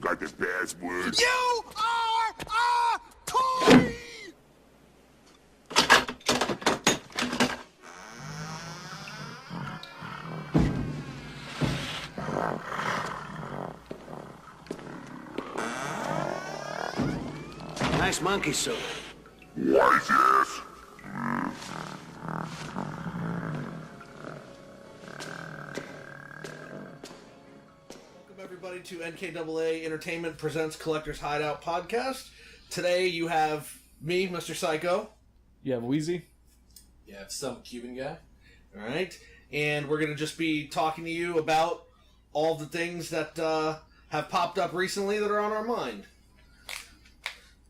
Got the password. You are a toy! Nice monkey suit. Weizie. Welcome everybody to NKAA Entertainment Presents Collector's Hideout podcast. Today you have me, Mr. You have Weizie. You have some Cuban guy. All right, and we're going to just be talking to you about all the things that have popped up recently that are on our mind.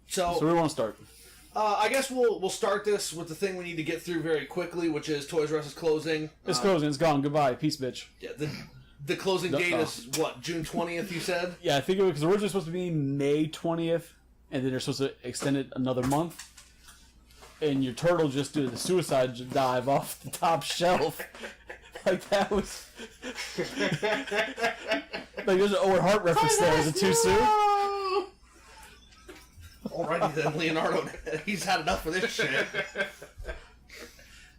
So we want to start. I guess we'll start this with the thing we need to get through very quickly, which is Toys R Us is closing. It's closing. It's gone. Goodbye. Peace, bitch. Yeah, the closing date is what, June 20th? You said? Yeah, I think it was originally supposed to be May 20th, and then they're supposed to extend it another month. And your turtle just did a suicide dive off the top shelf. Like that was like there's an Owen Hart reference there. Is it too soon? Alrighty then, Leonardo. He's had enough of this shit.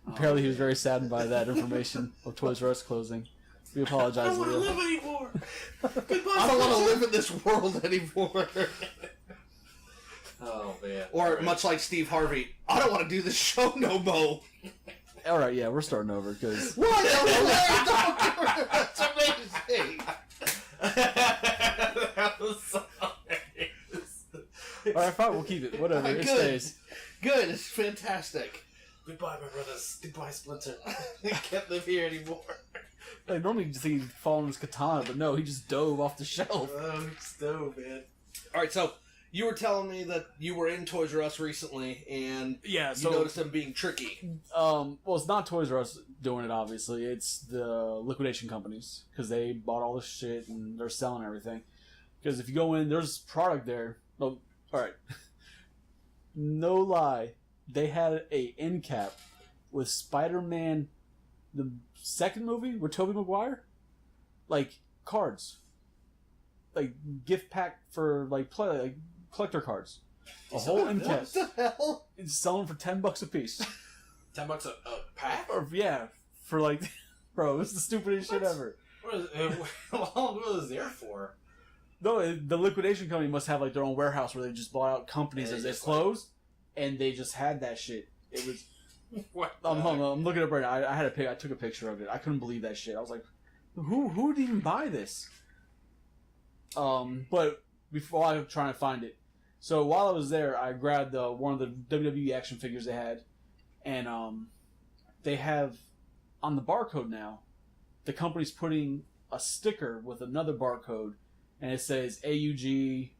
Apparently, he was very saddened by that information of Toys R Us closing. We apologize. I don't want to Leo. live anymore. Goodbye. I don't want to live in this world anymore. Oh man. Or much like Steve Harvey, I don't want to do this show no more. All right, yeah, we're starting over because What? That's amazing. That was so hilarious. all right, fine, we'll keep it. Whatever, it Good. stays. Good. It's fantastic. Goodbye, my brothers. Goodbye, Splinter. I can't live here anymore. Like normally you think he'd fall on his katana, but no, he just dove off the shelf. Oh, stove, man. All right, so you were telling me that you were in Toys R Us recently, and Yeah, you so noticed them being tricky. well, it's not Toys R Us doing it. Obviously, it's the liquidation companies because they bought all this shit and they're selling everything. Because if you go in, there's product there. No, all right, no lie, they had a end cap with Spider-Man, the second movie with Tobey Maguire, like cards, like gift pack for like play like collector cards. A whole end cap. What the hell? It's selling for $10 a piece. $10 a pack? Or yeah, for like, bro, it's the stupidest shit What? ever. What is, how long was it there for? No, the liquidation company must have like their own warehouse where they just bought out companies And as they they just, closed, and they just had that shit. It was. What? I'm looking it up right now. I had a pic. I took a picture of it. I couldn't believe that shit. I was like, who would even buy this? But before I was trying to find it, so while I was there, I grabbed one of the WWE action figures they had, and they have on the barcode now. The company's putting a sticker with another barcode, and it says AUG,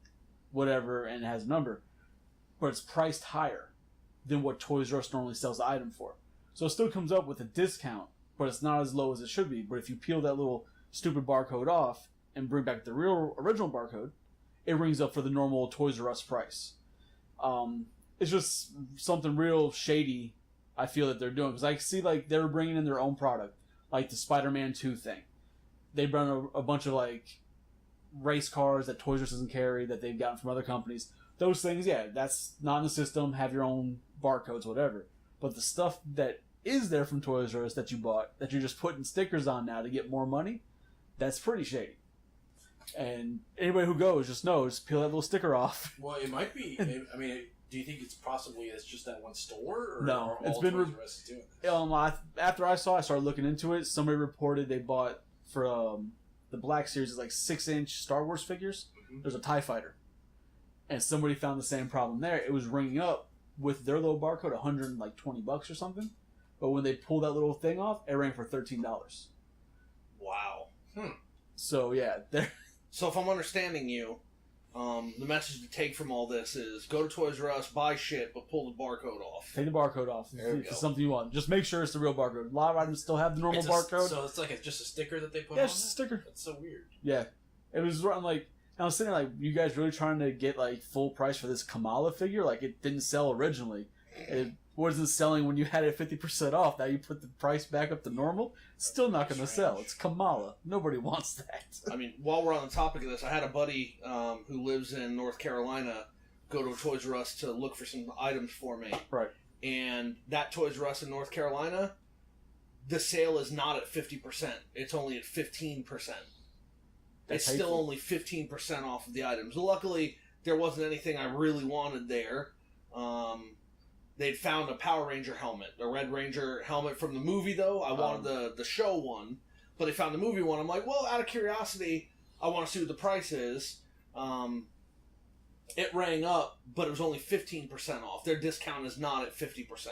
whatever, and it has a number, but it's priced higher than what Toys R Us normally sells the item for. So it still comes up with a discount, but it's not as low as it should be. But if you peel that little stupid barcode off and bring back the real original barcode, it rings up for the normal Toys R Us price. It's just something real shady, I feel that they're doing. Because I see like they're bringing in their own product, like the Spider-Man 2 thing. They brought a bunch of like race cars that Toys R Us doesn't carry that they've gotten from other companies. Those things, yeah, that's not in the system. Have your own barcodes, whatever. But the stuff that is there from Toys R Us that you bought, that you're just putting stickers on now to get more money, that's pretty shady. And anybody who goes, just knows, peel that little sticker off. Well, it might be. I mean, do you think it's possibly it's just that one store? Or No, are it's all been Toys R Us doing this? After I started looking into it. Somebody reported they bought for the Black Series is like 6-inch Star Wars figures. Mhm. There's a TIE Fighter. And somebody found the same problem there. It was ringing up with their little barcode, $120 or something. But when they pulled that little thing off, it rang for $13. Wow. So yeah, So if I'm understanding you, the message to take from all this is go to Toys R Us, buy shit, but pull the barcode off. take the barcode off. There we If go. it's something you want. Just make sure it's the real barcode. A lot of items still have the normal barcode. So it's like just a sticker that they put Yeah, on it's just a sticker. That's so weird. Yeah. It was around like, I was sitting there like, you guys really trying to get like full price for this Kamala figure? Like it didn't sell originally. wasn't selling when you had it 50% off. Now you put the price back up to normal. It's still not going to sell. It's Kamala. Nobody wants that. I mean, while we're on the topic of this, I had a buddy who lives in North Carolina go to a Toys R Us to look for some items for me. Right. And that Toys R Us in North Carolina, the sale is not at 50%. It's only at 15%. It's still only 15% off of the items. Luckily, there wasn't anything I really wanted there. They'd found a Power Ranger helmet, a Red Ranger helmet from the movie, though. I wanted the show one, but they found the movie one. I'm like, well, out of curiosity, I want to see what the price is. It rang up, but it was only 15% off. Their discount is not at 50%.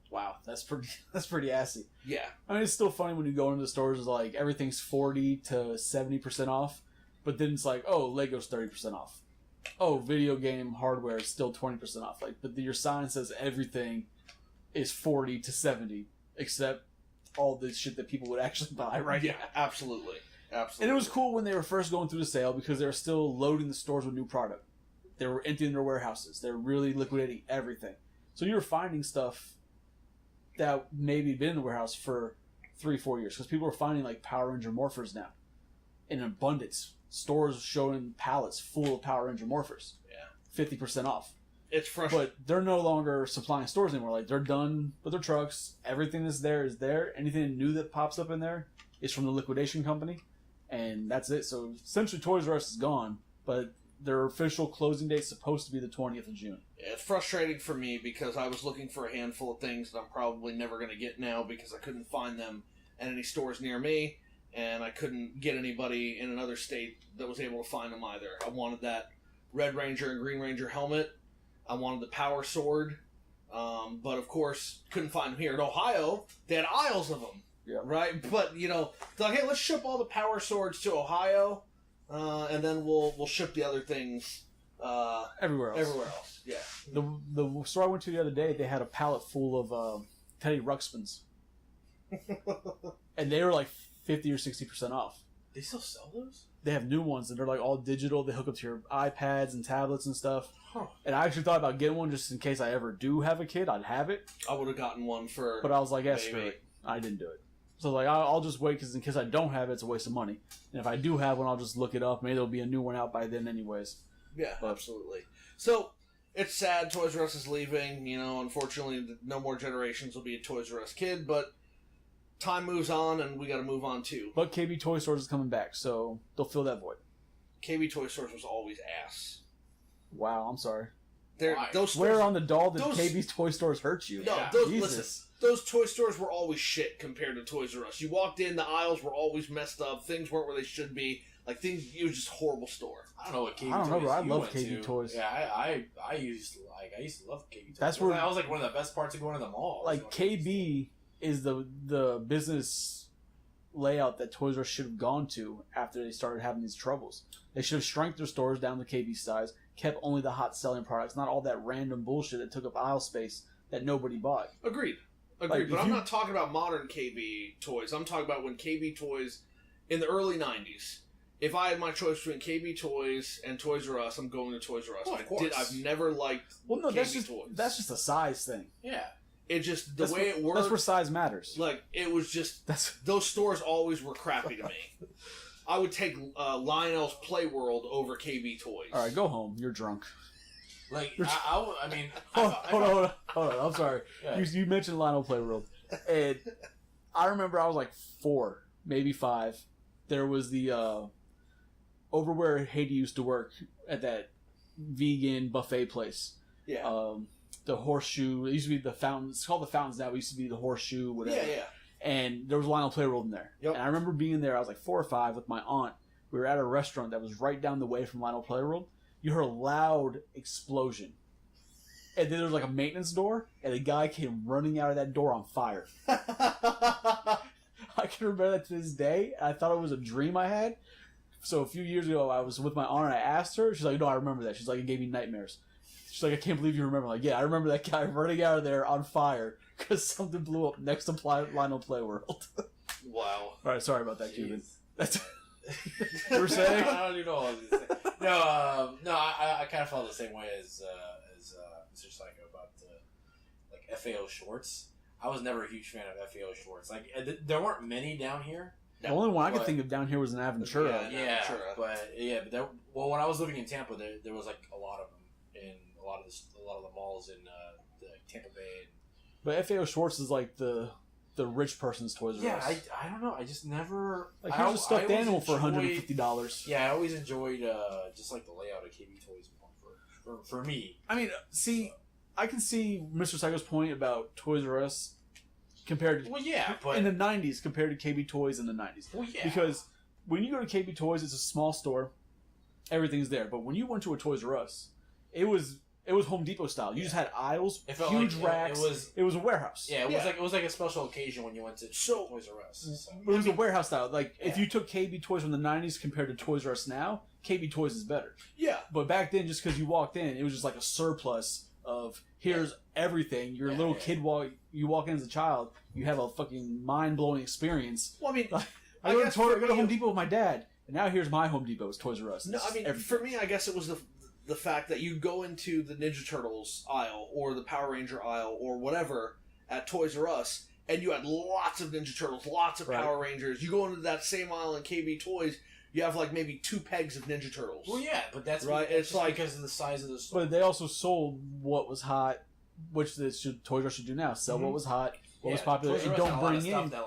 Wow, that's pretty assy. Yeah. I mean, it's still funny when you go into the stores, like, everything's 40 to 70% off, but then it's like, oh, Lego's 30% off. Oh, video game hardware is still 20% off. Like, but your sign says everything is 40 to 70, except all the shit that people would actually buy right now. Absolutely. And it was cool when they were first going through the sale because they were still loading the stores with new product. They were emptying their warehouses. They were really liquidating everything. So you were finding stuff that maybe been in the warehouse for 3-4 years because people were finding like Power Ranger morphers now in abundance. Stores showing pallets full of Power Ranger morphers. Yeah. 50% off. It's frustrating. But they're no longer supplying stores anymore. Like, they're done with their trucks. Everything that's there is there. Anything new that pops up in there is from the liquidation company. And that's it. So, essentially, Toys R Us is gone. But their official closing date is supposed to be the 20th of June. It's frustrating for me because I was looking for a handful of things that I'm probably never going to get now because I couldn't find them at any stores near me. And I couldn't get anybody in another state that was able to find them either. I wanted that Red Ranger and Green Ranger helmet. I wanted the Power Sword. But, of course, couldn't find them here. In Ohio, they had aisles of them. Yeah. Right? But, you know, they're like, hey, let's ship all the Power Swords to Ohio, and then we'll ship the other things everywhere else. Everywhere else, yeah. The store I went to the other day, they had a pallet full of Teddy Ruxpins. And they were like 50 or 60% off. They still sell those? They have new ones, and they're like all digital. They hook up to your iPads and tablets and stuff. Huh. And I actually thought about getting one just in case I ever do have a kid. I'd have it. I would have gotten one for... But I was like, yeah, screw it. I didn't do it. So like, I'll just wait because in case I don't have it, it's a waste of money. And if I do have one, I'll just look it up. Maybe there'll be a new one out by then anyways. Yeah, absolutely. So, it's sad Toys R Us is leaving. You know, unfortunately, no more generations will be a Toys R Us kid, but time moves on, and we got to move on too. But KB Toy Stores is coming back, so they'll fill that void. KB Toy Stores was always ass. Wow, I'm sorry. Those stores, where on the doll did KB's Toy Stores hurt you? No, Yeah. listen, those toy stores were always shit compared to Toys R Us. You walked in, the aisles were always messed up. Things weren't where they should be. Like, it was just a horrible store. I don't know what KB I don't know, Toys bro. I you love went KB to. Toys. Yeah, I used to love KB Toys. That's where that was like one of the best parts of going to the mall. Like, KB is the business layout that Toys R Us should have gone to after they started having these troubles. They should have shrunk their stores down to KB size, kept only the hot selling products, not all that random bullshit that took up aisle space that nobody bought. Agreed. Like, but I'm not talking about modern KB Toys. I'm talking about when KB Toys, in the early 90s, if I had my choice between KB Toys and Toys R Us, I'm going to Toys R Us. Well, of course. I've never liked KB Toys. That's just a size thing. Yeah. It just, way it worked. That's where size matters. Like, it was just, those stores always were crappy to me. I would take Lionel's Playworld over KB Toys. All right, go home. You're drunk. Like, I mean... Hold on. I'm sorry. Yeah. You mentioned Lionel Playworld. And I remember I was like 4, maybe 5. There was the... over where Haiti used to work at that vegan buffet place. Yeah. The Horseshoe. It used to be the Fountain. It's called the Fountains now. It used to be the Horseshoe, whatever. Yeah. And there was a Lionel Playworld in there. Yep. And I remember being there. I was like 4 or 5 with my aunt. We were at a restaurant that was right down the way from Lionel Playworld. You heard a loud explosion. And then there was like a maintenance door, and a guy came running out of that door on fire. I can remember that to this day. I thought it was a dream I had. So a few years ago, I was with my aunt, and I asked her. She's like, no, I remember that. She's like, it gave me nightmares. She's like, I can't believe you remember. I'm like, yeah, I remember that guy running out of there on fire because something blew up next to Lionel Playworld. Wow. All right, sorry about that, Cuban. That's You were saying? I don't even know what I was going to say. No, I kind of felt the same way as Mr. Psycho about like FAO shorts. I was never a huge fan of FAO shorts. Like there weren't many down here. The only one I could think of down here was an Aventura. But when I was living in Tampa, there was like a lot of them in a lot of the malls in the Tampa Bay. But FAO Schwartz is like the rich person's Toys R Us. Yeah, I don't know. I just never like here's a stuffed animal for $150. Yeah, I always enjoyed just like the layout of KB Toys more for me. I mean, see, I can see Mr. Psycho's point about Toys R Us compared to but in the 90s compared to KB Toys in the 90s. Well, yeah. Because when you go to KB Toys, it's a small store, everything's there. But when you went to a Toys R Us, it was Home Depot style. You just had aisles, huge racks. It was a warehouse. Yeah, it was like a special occasion when you went to Toys R Us. So. It was a warehouse style. Like if you took KB Toys from the 90s compared to Toys R Us now, KB Toys is better. Yeah. But back then, just because you walked in, it was just like a surplus of here's everything. You're a little kid you walk in as a child, you have a fucking mind blowing experience. Well, I mean, I go to Home Depot with my dad, and now here's my Home Depot. It's Toys R Us. No, I mean, for me, I guess it was the fact that you go into the Ninja Turtles aisle or the Power Ranger aisle or whatever at Toys R Us, and you had lots of Ninja Turtles, lots of Power Rangers. You go into that same aisle in KB Toys, you have like maybe 2 pegs of Ninja Turtles. Well, yeah, but that's right. It's like because of the size of the store. But they also sold what was hot, which Toys R Us should do now: sell what was hot, what was popular, and don't bring in that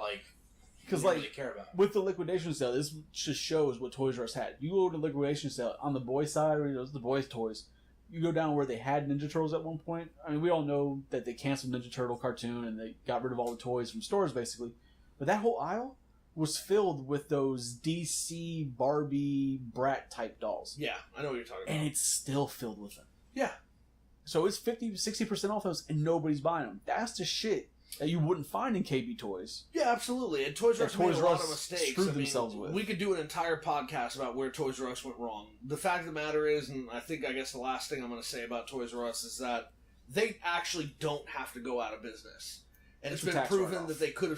because really care about. With the liquidation sale, this just shows what Toys R Us had. You go to the liquidation sale on the boys' side, or the boys' toys. You go down where they had Ninja Turtles at one point. I mean, we all know that they canceled Ninja Turtle cartoon and they got rid of all the toys from stores, basically. But that whole aisle was filled with those DC Barbie brat type dolls. Yeah, I know what you're talking about. And it's still filled with them. Yeah. So it's 50-60% off those and nobody's buying them. That's the shit that you wouldn't find in KB Toys. Yeah, absolutely. And Toys R Us made a lot of mistakes. Screwed themselves with. We could do an entire podcast about where Toys R Us went wrong. The fact of the matter is, and I guess the last thing I'm going to say about Toys R Us is that they actually don't have to go out of business. And it's been proven that they could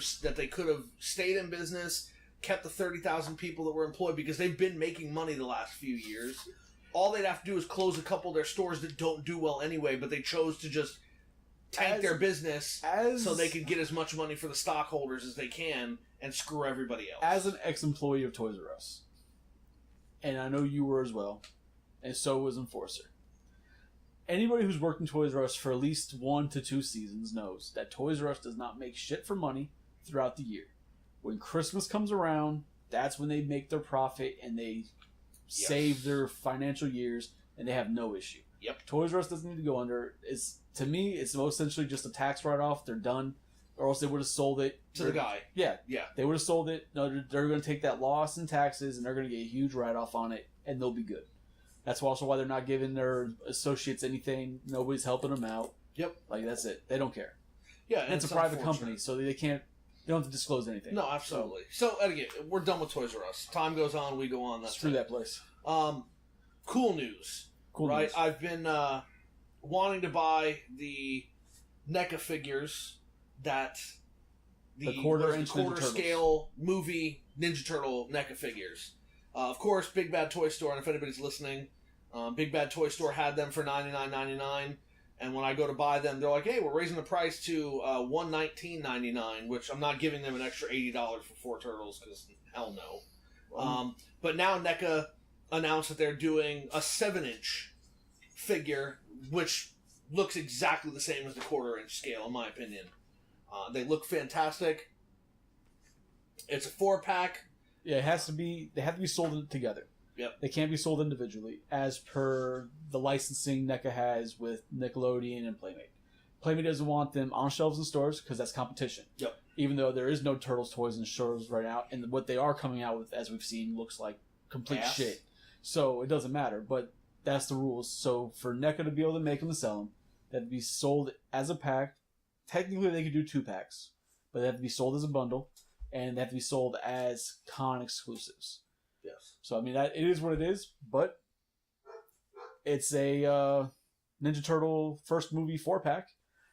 have stayed in business, kept the 30,000 people that were employed because they've been making money the last few years. All they'd have to do is close a couple of their stores that don't do well anyway, but they chose to just tank their business so they can get as much money for the stockholders as they can and screw everybody else. As an ex-employee of Toys R Us, and I know you were as well, and so was Enforcer. Anybody who's worked in Toys R Us for at least 1 to 2 seasons knows that Toys R Us does not make shit for money throughout the year. When Christmas comes around, that's when they make their profit and they save their financial years and they have no issue. Yep. Toys R Us doesn't need to go under. To me, it's essentially just a tax write-off. They're done. Or else they would have sold it. To the guy. Yeah. Yeah. They would have sold it. No, they're going to take that loss in taxes and they're going to get a huge write-off on it and they'll be good. That's also why they're not giving their associates anything. Nobody's helping them out. Yep. Like, that's it. They don't care. Yeah. And it's a private company, so they don't have to disclose anything. No, absolutely. So again, we're done with Toys R Us. Time goes on, we go on. Screw that place. Cool news. Cool right? news. I've been wanting to buy the NECA figures that the quarter scale movie Ninja Turtle NECA figures. Of course, Big Bad Toy Store, and if anybody's listening, Big Bad Toy Store had them for $99.99. And when I go to buy them, they're like, "Hey, we're raising the price to $119.99," which I'm not giving them an extra $80 for 4 turtles because hell no. Wow. But now NECA announced that they're doing a 7-inch figure, which looks exactly the same as the quarter-inch scale, in my opinion. They look fantastic. It's a 4-pack. Yeah, it has to be. They have to be sold together. Yep. They can't be sold individually, as per the licensing NECA has with Nickelodeon and Playmate. Playmate doesn't want them on shelves in stores because that's competition. Yep. Even though there is no Turtles toys in stores right now, and what they are coming out with, as we've seen, looks like complete shit. So it doesn't matter, but that's the rules. So for NECA to be able to make them and sell them, they have to be sold as a pack. Technically, they could do 2 packs, but they have to be sold as a bundle, and they have to be sold as con exclusives. Yes. So, I mean, it is what it is, but it's a Ninja Turtle first movie 4-pack,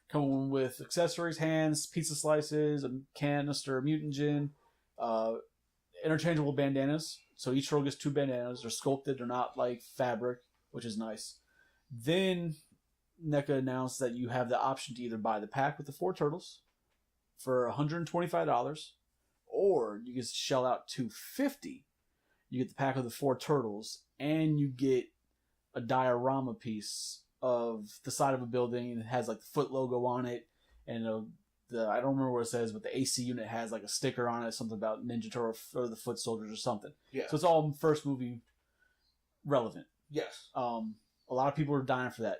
coming with accessories, hands, pizza slices, a canister of mutant gin, interchangeable bandanas. So each turtle gets 2 bandanas. They're sculpted. They're not like fabric, which is nice. Then NECA announced that you have the option to either buy the pack with the 4 turtles for $125, or you can shell out $250. You get the pack of the 4 turtles, and you get a diorama piece of the side of a building. It has like the Foot logo on it, and I don't remember what it says, but the AC unit has like a sticker on it, something about Ninja Turtle or the Foot Soldiers or something. Yeah. So it's all first movie relevant. Yes. A lot of people are dying for that.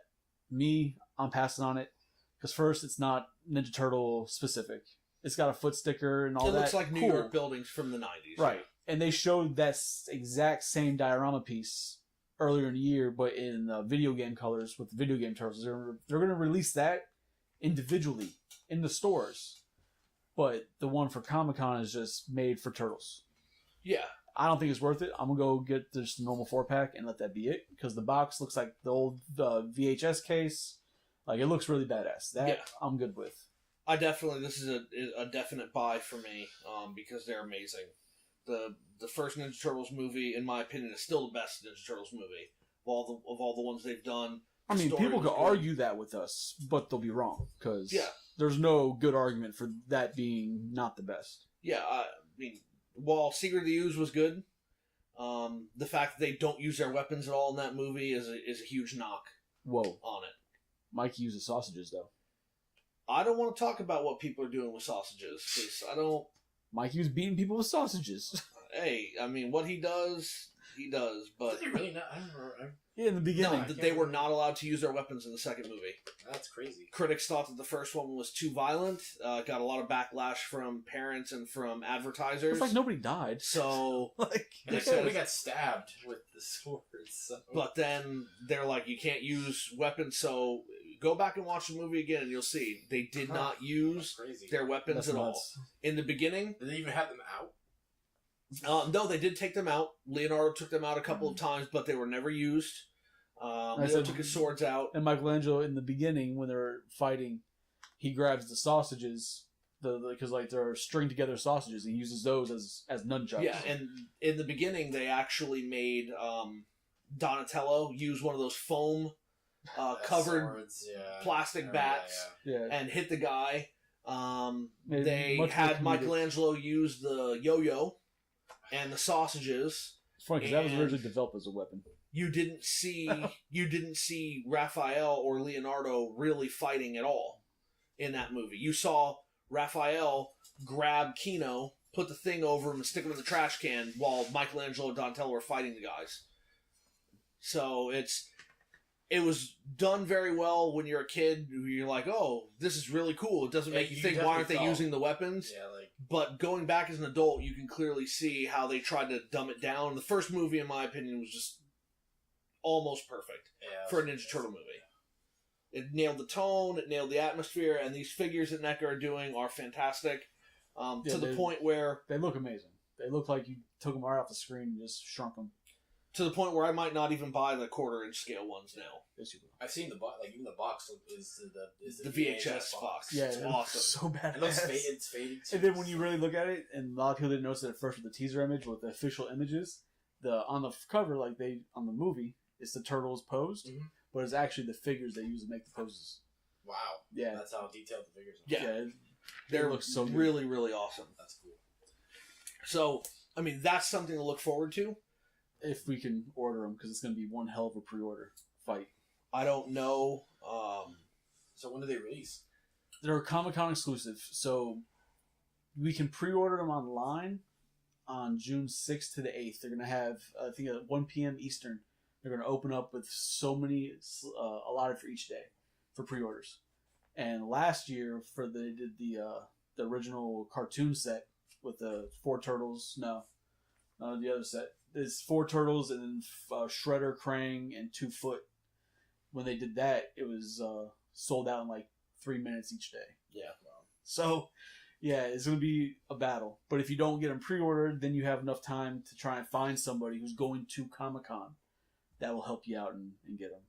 Me, I'm passing on it because first, it's not Ninja Turtle specific. It's got a foot sticker and all that. It looks like New York buildings from the 90s. Right. And they showed that exact same diorama piece earlier in the year, but in video game colors with the video game turtles. They're going to release that individually in the stores. But the one for Comic-Con is just made for turtles. Yeah. I don't think it's worth it. I'm going to go get just the normal 4-pack and let that be it. Because the box looks like the old VHS case. Like, it looks really badass. That I'm good with. This is a definite buy for me because they're amazing. The first Ninja Turtles movie, in my opinion, is still the best Ninja Turtles movie of all the ones they've done. I mean, people could argue that with us, but they'll be wrong because there's no good argument for that being not the best. Yeah, I mean, while Secret of the Ooze was good, the fact that they don't use their weapons at all in that movie is a huge knock. Whoa. On it. Mike uses sausages though. I don't want to talk about what people are doing with sausages because I don't. Mikey was beating people with sausages. Hey, I mean, what he does, but... Did he really not? I don't remember. Yeah, in the beginning. No, they were not allowed to use their weapons in the second movie. That's crazy. Critics thought that the first one was too violent, got a lot of backlash from parents and from advertisers. It's like nobody died. So... And they said we got stabbed with the swords. So. But then they're like, you can't use weapons, so... Go back and watch the movie again, and you'll see they did not use their weapons at all. In the beginning, did they even have them out? No, they did take them out. Leonardo took them out a couple of times, but they were never used. Leo took his swords out. And Michelangelo, in the beginning, when they're fighting, he grabs the sausages, because like they're string together sausages. He uses those as nunchucks. Yeah, and in the beginning, they actually made Donatello use one of those foam. Covered swords, plastic bats and hit the guy. They had Michelangelo use the yo-yo and the sausages. It's funny because that was originally developed as a weapon. You didn't see Raphael or Leonardo really fighting at all in that movie. You saw Raphael grab Kino, put the thing over him, and stick him in the trash can while Michelangelo and Donatello were fighting the guys. So it was done very well when you're a kid. You're like, oh, this is really cool. It doesn't make you think, why aren't they using the weapons? Yeah, but going back as an adult, you can clearly see how they tried to dumb it down. The first movie, in my opinion, was just almost perfect for a Ninja Turtle movie. It nailed the tone, it nailed the atmosphere, and these figures that NECA are doing are fantastic. To the point where... They look amazing. They look like you took them right off the screen and just shrunk them. To the point where I might not even buy the 1/4-inch scale ones now. Yes, you will. I've seen the box. Like even the box is the VHS box. Yeah, it's awesome. So bad. It's fading. And then when you really look at it, and a lot of people didn't notice it at first with the teaser image, with the official images, on the cover, like on the movie, it's the turtles posed, but it's actually the figures they use to make the poses. Wow. Yeah, that's how detailed the figures are. Yeah, they look so really, really awesome. That's cool. So, I mean, that's something to look forward to. If we can order them, because it's going to be one hell of a pre-order fight. I don't know. So when do they release? They're a Comic-Con exclusive, so we can pre-order them online on June 6th to the 8th. They're going to have, I think, at 1 p.m. Eastern, they're going to open up with so many, allotted for each day for pre-orders. And last year, they did the original cartoon set with the 4 turtles. No, the other set. There's 4 turtles and then Shredder, Krang, and 2 Foot. When they did that, it was sold out in like 3 minutes each day. Yeah. Wow. So, yeah, it's going to be a battle. But if you don't get them pre-ordered, then you have enough time to try and find somebody who's going to Comic-Con that will help you out and get them.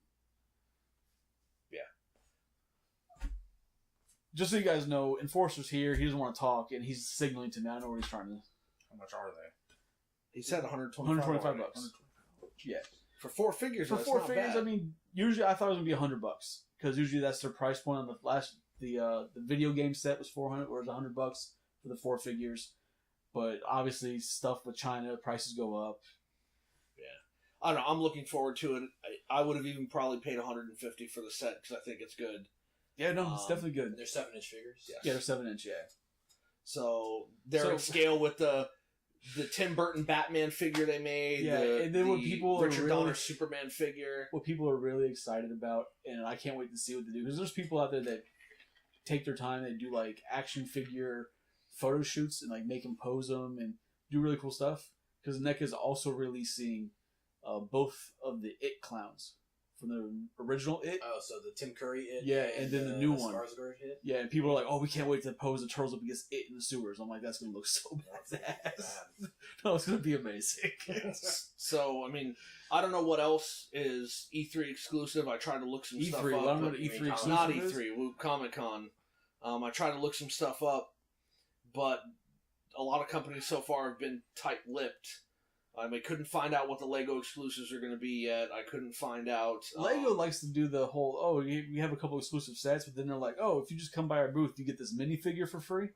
Yeah. Just so you guys know, Enforcer's here. He doesn't want to talk, and he's signaling to me. I know what he's trying to... How much are they? He said $125. $125. Yeah. For 4 figures, For 4 figures, I mean, usually I thought it was going to be $100. because usually that's their price point on the video game set was $400 or it was $100 for the 4 figures. But obviously, stuff with China, prices go up. Yeah, I don't know. I'm looking forward to it. I would have even probably paid $150 for the set because I think it's good. Yeah, no, it's definitely good. They're 7-inch figures. Yes. Yeah, they're 7-inch. Yeah. So they're in scale with the Tim Burton Batman figure they made. Yeah, and then what people Richard are Donner really, Superman figure. What people are really excited about, and I can't wait to see what they do, because there's people out there that take their time. They do like action figure photo shoots and like make them pose them and do really cool stuff. Because NECA is also releasing both of the It clowns from the original It. Oh, so the Tim Curry It. Yeah, and then the new one. Skarsgård It. Yeah, and people are like, "Oh, we can't wait to pose the turtles up against It in the sewers." I'm like, "That's gonna look so badass." No, it's gonna be amazing. So, I mean, I don't know what else is E3 exclusive. I tried to look some stuff up. E3, I don't know what E3 It's exclusive not is. E3, Comic Con. I tried to look some stuff up, but a lot of companies so far have been tight-lipped. I couldn't find out what the Lego exclusives are going to be yet. I couldn't find out. Lego likes to do the whole, we have a couple exclusive sets, but then they're like, oh, if you just come by our booth, you get this minifigure for free.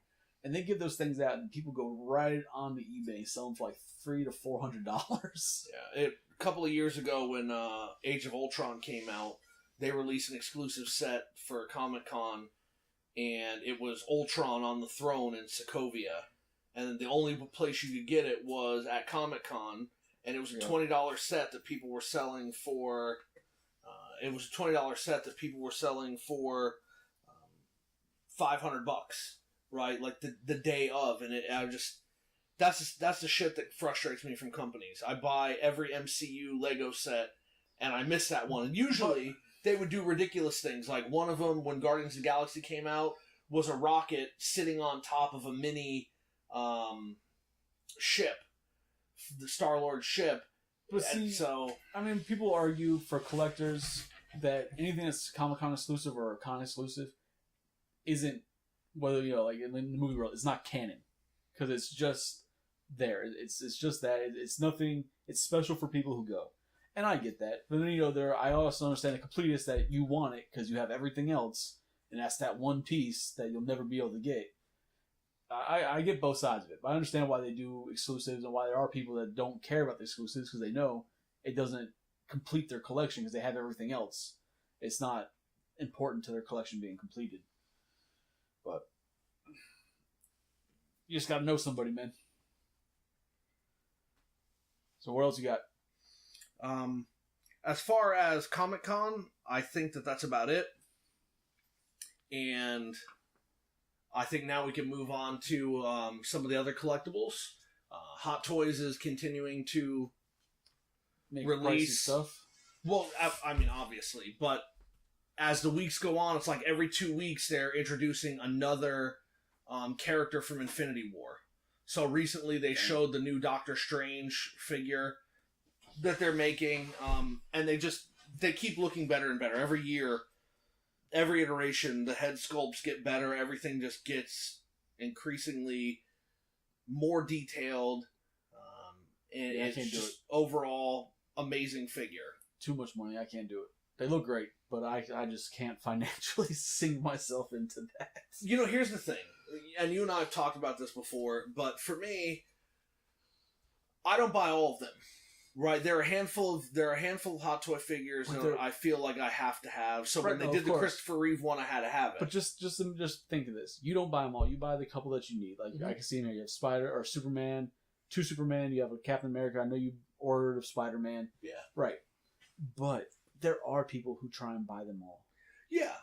And they give those things out, and people go right on the eBay, sell them for like $300 to $400. Yeah, a couple of years ago when Age of Ultron came out, they released an exclusive set for Comic Con, and it was Ultron on the throne in Sokovia. And the only place you could get it was at Comic Con, and it was a $20 set that people were selling for. $500, right? Like the day of, and that's the shit that frustrates me from companies. I buy every MCU Lego set, and I miss that one. And usually they would do ridiculous things. Like one of them, when Guardians of the Galaxy came out, was a rocket sitting on top of a mini ship, the Star-Lord ship. But see, I mean, people argue for collectors that anything that's Comic-Con exclusive or con exclusive isn't, whether, like in the movie world, it's not canon. Because it's just there. It's just that. It's nothing, it's special for people who go. And I get that. But then, I also understand the completists that you want it because you have everything else, and that's that one piece that you'll never be able to get. I get both sides of it, but I understand why they do exclusives and why there are people that don't care about the exclusives because they know it doesn't complete their collection because they have everything else. It's not important to their collection being completed. But you just gotta know somebody, man. So what else you got? As far as Comic-Con, I think that's about it. And I think now we can move on to some of the other collectibles. Hot Toys is continuing to Make release stuff. Well, I mean, obviously, but as the weeks go on, it's like every 2 weeks they're introducing another character from Infinity War. So recently they showed the new Doctor Strange figure that they're making, and they keep looking better and better every year. Every iteration, the head sculpts get better. Everything just gets increasingly more detailed, and it's just overall amazing figure. Too much money, I can't do it. They look great, but I just can't financially sink myself into that. Here's the thing, and you and I have talked about this before, but for me, I don't buy all of them. Right, there are a handful of Hot Toy figures that I feel like I have to have. So when they did the Christopher Reeve one, I had to have it. But just think of this: you don't buy them all. You buy the couple that you need. Like I can see in here, you have Spider or Superman, 2 Superman. You have a Captain America. I know you ordered a Spider-Man. Yeah, right. But there are people who try and buy them all. Yeah,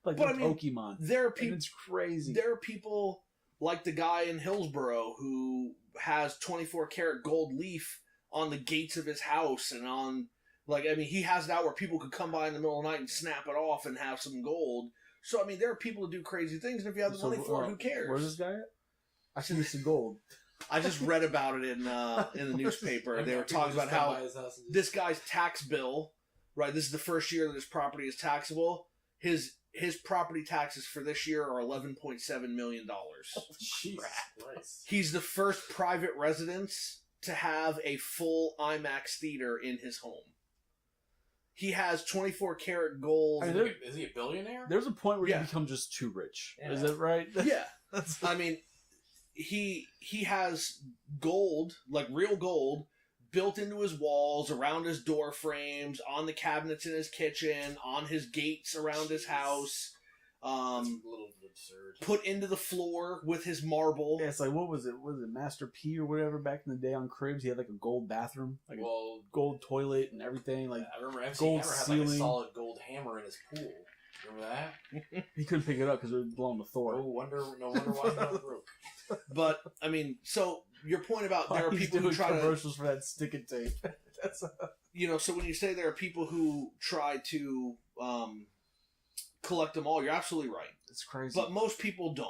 but Pokemon. There are people. It's crazy. There are people like the guy in Hillsboro who has 24 karat gold leaf on the gates of his house, and on, he has it out where people could come by in the middle of the night and snap it off and have some gold. So, there are people who do crazy things, and if you have the money for it, who cares? Where's this guy at? I see this in gold. I just read about it in the newspaper. They were talking about how this guy's tax bill, right, this is the first year that his property is taxable. His property taxes for this year are $11.7 million. Jeez, nice. He's the first private residence to have a full IMAX theater in his home. he has 24 karat gold. I mean, Is he a billionaire? There's a point where Yeah. you become just too rich. Yeah. Is it right? Yeah, I mean, he has gold, like real gold, built into his walls, around his door frames, on the cabinets in his kitchen, on his gates around his house. That's a little absurd. Put into the floor with his marble. Yeah, it's like, what was it? Was it Master P or whatever back in the day on Cribs? He had like a gold bathroom, like a gold toilet and everything. Like I remember MC gold Hammer had ceiling. like a solid gold hammer in his pool. Remember that? he couldn't pick it up because it was blown to Thor. No wonder why he got broke. But I mean, so your point about there are He's people who doing try to, commercials for that stick and tape. That's so when you say there are people who try to collect them all, you're absolutely right. it's crazy. But most people don't,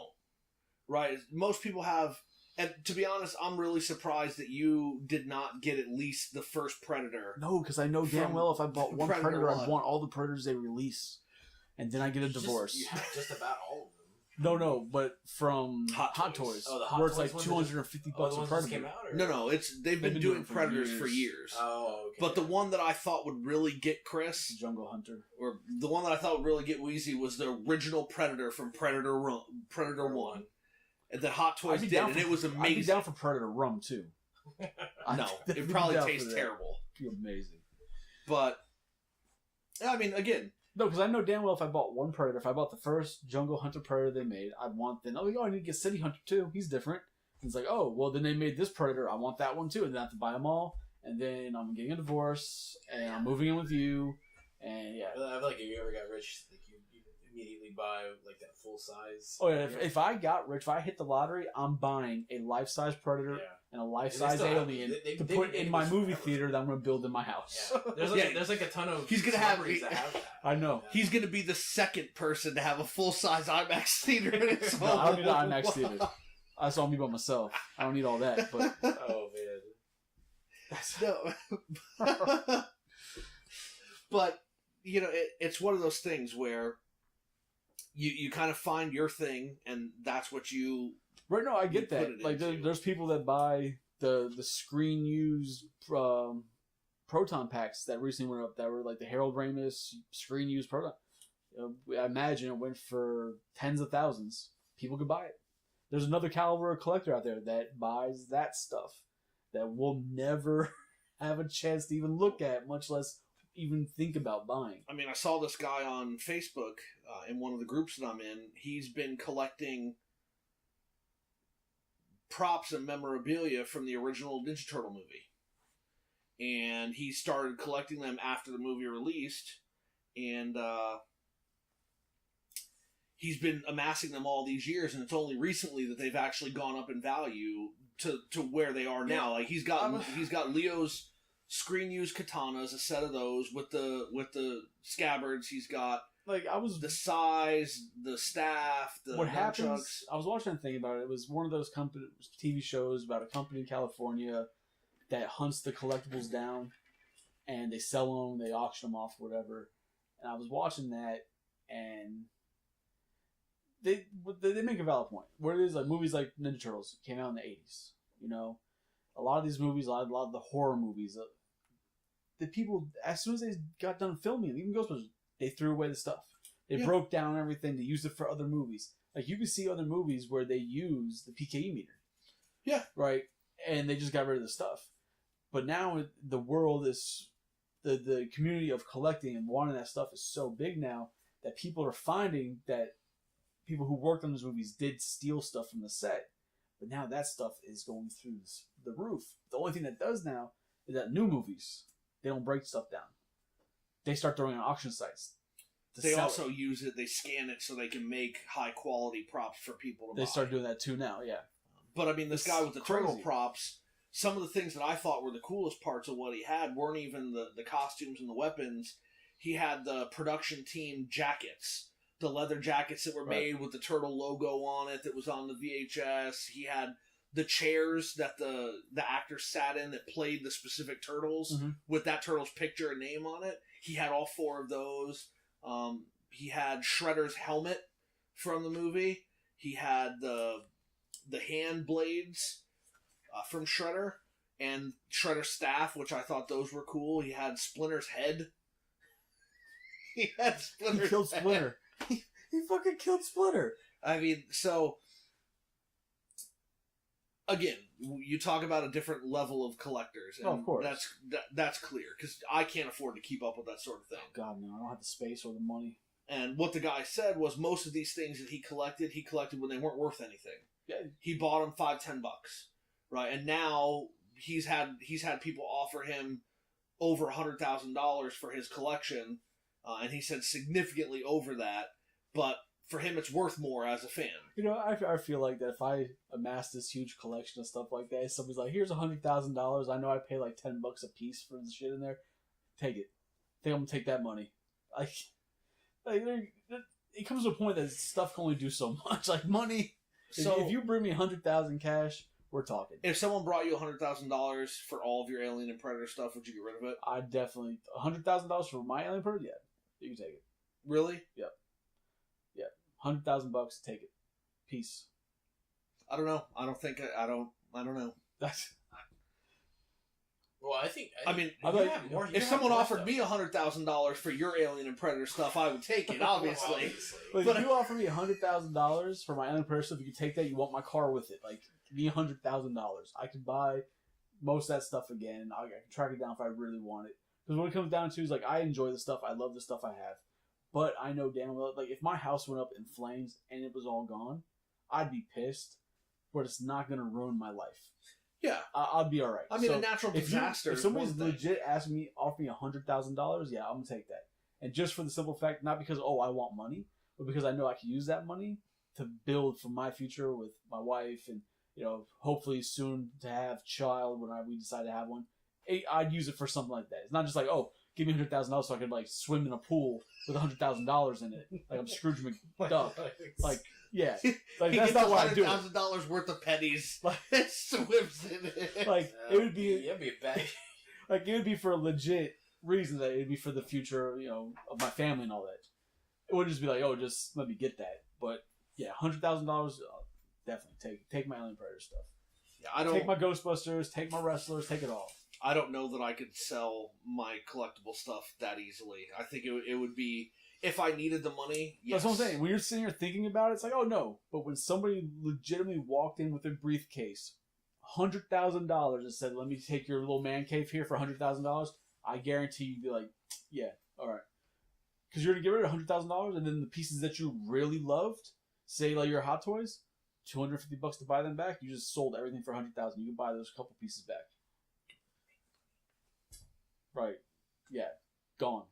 right? Most people have, and to be honest, I'm really surprised that you did not get at least the first Predator. no, because I know damn From well if I bought one Predator Predator, I one. want all the Predators they release, and then I get a divorce. You have just about all of them. No, but from Hot Hot Toys. Toys, Oh, the Hot where it's Toys like ones $250 Oh, a the ones that Predator. came out? Or? No, they've been doing Predators for years. Oh, okay. But the one that I thought would really get Chris, Jungle Hunter. or the one that I thought would really get Weizie, was the original Predator from Predator 1. And that Hot Toys did, and it was I'd be amazing. down for Predator rum too. No, I'd it be probably down for tastes that. terrible. It'd be amazing. But, I mean, again, No, because I know damn well if I bought one Predator, if I bought the first Jungle Hunter Predator they made, I'd want then, I need to get City Hunter too. He's different. And it's like, oh, well, then they made this Predator. I want that one too. And then I have to buy them all. And then I'm getting a divorce. And I'm moving in with you. And yeah. I feel like if you ever got rich, like you immediately buy like that full size. Oh, yeah. If I got rich, if I hit the lottery, I'm buying a life-size Predator and a life-size still have- alien they to been put in making my this movie forever. theater that I'm going to build in my house. Yeah. There's like a ton of He's gonna have- celebrities that have that. I know. he's going to be the second person to have a full-size IMAX theater in his No, home. I don't need an IMAX theater. I saw me by myself. I don't need all that. But Oh man. No. But, it's one of those things where you kind of find your thing, and that's what you... right, no, I You get put that. it Like, into. there's people that buy the screen used proton packs that recently went up that were like the Harold Ramis screen used proton. I imagine it went for tens of thousands. People could buy it. There's another caliber collector out there that buys that stuff that we'll never have a chance to even look at, much less even think about buying. I mean, I saw this guy on Facebook in one of the groups that I'm in. He's been collecting props and memorabilia from the original Ninja Turtle movie. And he started collecting them after the movie released. And he's been amassing them all these years, and it's only recently that they've actually gone up in value to where they are now. Like he's got Leo's screen used katanas, a set of those with the scabbards. He's got Like, I was the size, the staff, the what nunchucks. happens, I was watching a thing about it. It was one of those TV shows about a company in California that hunts the collectibles down, and they sell them, they auction them off, whatever. And I was watching that, and they make a valid point. What it is, like movies like Ninja Turtles came out in the 80s. A lot of these movies, a lot of the horror movies, the people, as soon as they got done filming, even Ghostbusters, they threw away the stuff. They broke down everything. They used it for other movies. Like, you can see other movies where they use the PKE meter. Yeah. Right? And they just got rid of the stuff. But now the world is... The community of collecting and wanting that stuff is so big now that people are finding that people who worked on those movies did steal stuff from the set. But now that stuff is going through the roof. The only thing that does now is that new movies, they don't break stuff down. They start throwing on auction sites. They also use it, they scan it so they can make high quality props for people to buy. They start doing that too now, yeah. But I mean, this It's guy with the turtle crazy. props, some of the things that I thought were the coolest parts of what he had weren't even the costumes and the weapons. He had the production team jackets, the leather jackets that were made with the turtle logo on it that was on the VHS. He had the chairs that the actors sat in that played the specific turtles with that turtle's picture and name on it. He had all 4 of those. He had Shredder's helmet from the movie. He had the hand blades from Shredder and Shredder's staff, which I thought those were cool. He had Splinter's head He had Splinter's He killed head. Splinter. He fucking killed Splinter. I mean, so again, you talk about a different level of collectors, and of course. that's clear because I can't afford to keep up with that sort of thing. God, no, I don't have the space or the money. And what the guy said was most of these things that he collected when they weren't worth anything. Yeah. He bought them $5-10, right? And now he's had people offer him over $100,000 for his collection, and he said significantly over that. But for him, it's worth more as a fan. You know, I feel like that if I amass this huge collection of stuff like that, somebody's like, "Here's $100,000. I know I pay like $10 a piece for the shit in there. Take it. I think I'm gonna take that money." It comes to a point that stuff can only do so much. Like money. So if you bring me $100,000 cash, we're talking. If someone brought you $100,000 for all of your Alien and Predator stuff, would you get rid of it? I definitely $100,000 for my Alien Predator. Yeah, you can take it. Really? Yep. $100,000, take it. Peace. I don't know. I don't know. That's. Well, I think. I mean, if someone offered me $100,000 for your Alien and Predator stuff, I would take it. Obviously. But if you offer me $100,000 for my Alien Predator stuff, if you take that, you want my car with it. Like, give me $100,000. I could buy most of that stuff again. I can track it down if I really want it. Because what it comes down to is like I enjoy the stuff. I love the stuff I have. But I know damn well, like, if my house went up in flames and it was all gone, I'd be pissed. But it's not going to ruin my life. Yeah. I'll be all right. I mean, a natural disaster. If somebody's legit asking me, offer me $100,000, yeah, I'm going to take that. And just for the simple fact, not because, I want money, but because I know I can use that money to build for my future with my wife and, hopefully soon to have child when we decide to have one. I'd use it for something like that. It's not just like, give me $100,000 so I could like swim in a pool with $100,000 in it, like I'm Scrooge McDuck. Like, yeah, like that's not why I do it. $100,000 worth of pennies, like swims in it. Like it would be, it'd be a bad. Like it would be for a legit reason that it'd be for the future, of my family and all that. It wouldn't just be like, just let me get that. But yeah, $100,000, definitely take my Alien Predator stuff. Yeah, I don't take my Ghostbusters, take my wrestlers, take it all. I don't know that I could sell my collectible stuff that easily. I think it would be, if I needed the money, yes. That's what I'm saying. When you're sitting here thinking about it, it's like, no. But when somebody legitimately walked in with a briefcase, $100,000 and said, let me take your little man cave here for $100,000, I guarantee you'd be like, yeah, all right. Because you're going to get rid of $100,000 and then the pieces that you really loved, say like your Hot Toys, $250 to buy them back, you just sold everything for $100,000. You can buy those couple pieces back. Right. Yeah. Gone.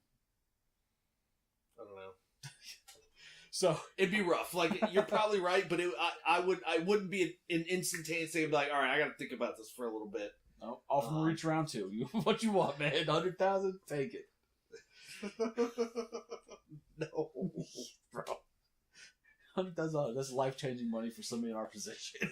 I don't know. So it'd be rough. Like you're probably right, but I wouldn't be an instantaneous thing. I'd be like, all right, I got to think about this for a little bit. No, often reach around too. What you want, man? 100,000, take it. No, bro. $100,000. That's life-changing money for somebody in our position.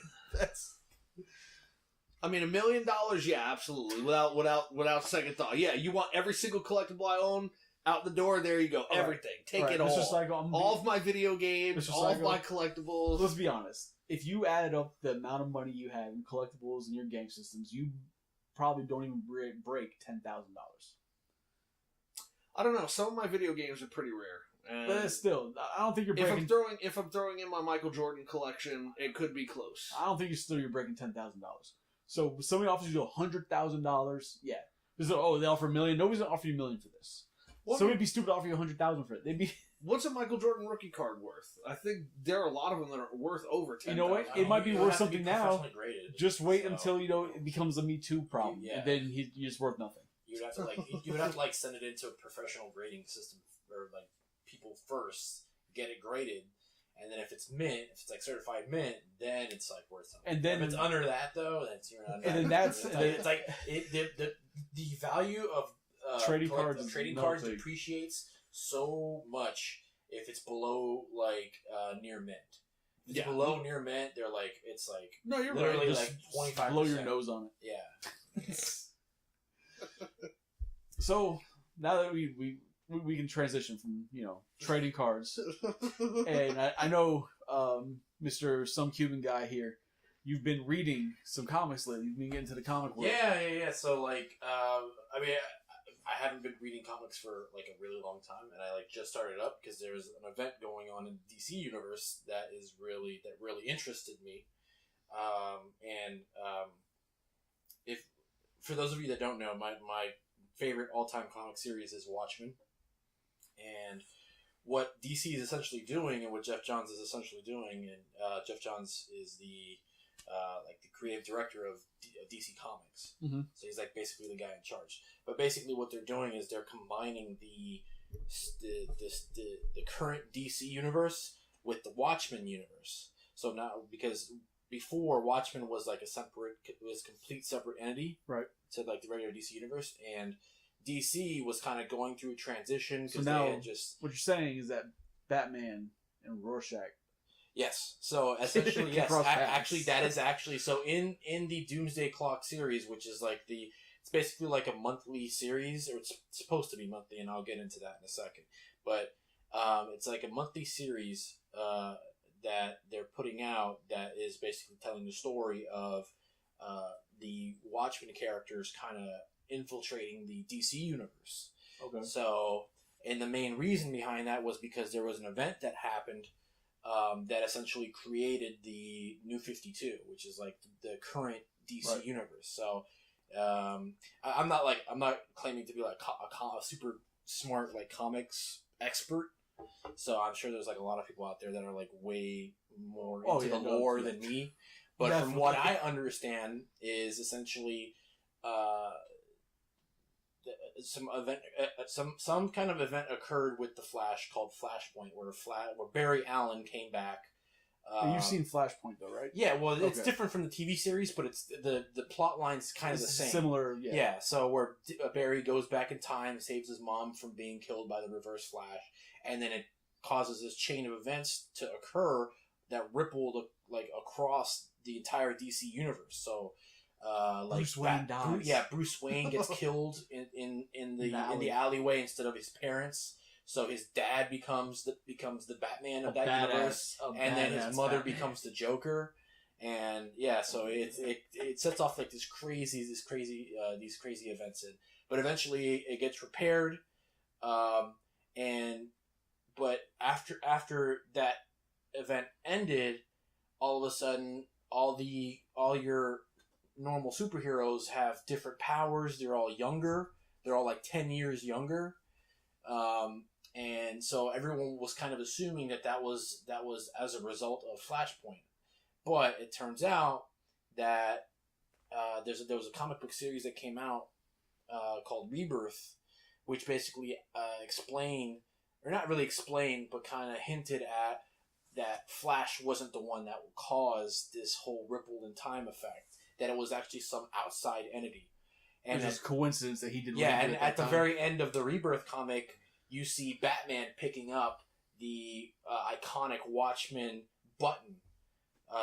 I mean, $1 million, yeah, absolutely, without second thought. Yeah, you want every single collectible I own out the door. There you go, all everything. Right. Take all it right. all. All of my video games, all of my collectibles. Let's be honest. If you added up the amount of money you have in collectibles and your game systems, you probably don't even break $10,000. I don't know. Some of my video games are pretty rare. But still, I don't think you're breaking. If I'm throwing in my Michael Jordan collection, it could be close. I don't think you're breaking $10,000. So somebody offers you $100,000, yeah. They offer $1 million. Nobody's gonna offer you $1 million for this. Somebody'd be stupid to offer you $100,000 for it. They'd be. What's a Michael Jordan rookie card worth? I think there are a lot of them that are worth over $10,000. You know what? It might be worth something now. Graded, just wait until it becomes a Me Too problem, and then you're just worth nothing. You would have to send it into a professional grading system or people first get it graded. And then if it's mint, if it's certified mint, then it's worth something. And then if it's under that though, then you're not. And then that's the value of trading cards depreciates so much if it's below near mint. If it's below near mint, they're it's no, you're literally right. 25%. Blow your nose on it. Yeah. So now that we can transition from trading cards, and I know Mr. Some Cuban-Guy here, you've been reading some comics lately. You've been getting into the comic world. Yeah. So I haven't been reading comics for like a really long time, and I like just started up because there's an event going on in the DC universe that really interested me. If for those of you that don't know, my favorite all-time comic series is Watchmen, and what DC is essentially doing, and what Jeff Johns is essentially doing, and Jeff Johns is the creative director of DC Comics, so he's like basically the guy in charge. But basically, what they're doing is they're combining the current DC universe with the Watchmen universe. So now, because before Watchmen was like complete separate entity, right? To like the regular DC universe, and DC was kind of going through a transition. So now, what you're saying is that Batman and Rorschach. Yes. So essentially, yes. Actually, that is actually so in the Doomsday Clock series, which is like it's basically like a monthly series, or it's supposed to be monthly, and I'll get into that in a second. But it's like a monthly series that they're putting out that is basically telling the story of the Watchmen characters kind of infiltrating the DC universe. Okay. So, and the main reason behind that was because there was an event that happened that essentially created the New 52, which is like the current DC universe. So, I'm not claiming to be like a super smart like comics expert. So I'm sure there's like a lot of people out there that are like way more into the lore than me. But from what I understand is essentially some kind of event occurred with the Flash called Flashpoint, where Barry Allen came back. You've seen Flashpoint though, right? Yeah, well, it's different from the TV series, but it's the plot line's kind of the same. Similar, yeah. Yeah, so where Barry goes back in time, saves his mom from being killed by the Reverse Flash, and then it causes this chain of events to occur that rippled like across the entire DC universe. So, Bruce Wayne dies. Bruce Wayne gets killed in the alleyway instead of his parents. So his dad becomes the Batman of that universe, and then his mother becomes the Joker, and yeah, so it sets off like these crazy events, but eventually it gets repaired, but after that event ended, all of a sudden all your normal superheroes have different powers. They're all younger. They're all like 10 years younger. And so everyone was kind of assuming that was as a result of Flashpoint. But it turns out that there was a comic book series that came out called Rebirth, which basically explained, or not really explained, but kind of hinted at that Flash wasn't the one that caused this whole ripple in time effect, that it was actually some outside entity. And it's just coincidence that he did. Yeah, and at the very end of the Rebirth comic, you see Batman picking up the iconic Watchmen button,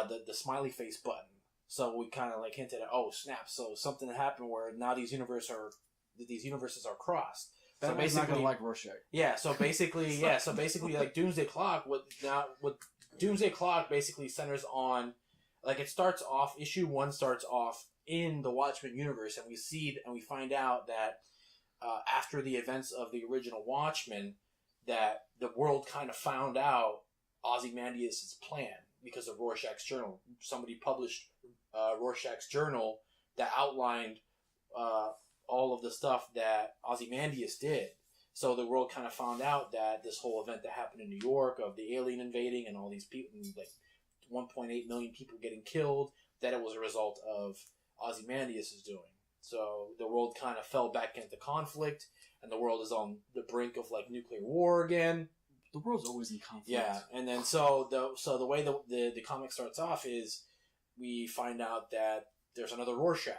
the smiley face button. So we kind of like hinted at, oh snap! So something happened where now these universes are crossed. So basically, not gonna like Rorschach. Yeah. So basically, like Doomsday Clock. What Doomsday Clock basically centers on, like, it starts off. Issue 1 starts off in the Watchmen universe, and we find out that after the events of the original Watchmen, that the world kind of found out Ozymandias' plan because of Rorschach's journal. Somebody published Rorschach's journal that outlined all of the stuff that Ozymandias did. So the world kind of found out that this whole event that happened in New York of the alien invading and all these people, like 1.8 million people getting killed, that it was a result of Ozymandias' doing. So the world kind of fell back into conflict, and the world is on the brink of like nuclear war again. The world's always in conflict. Yeah, and then so the way the comic starts off is we find out that there's another Rorschach.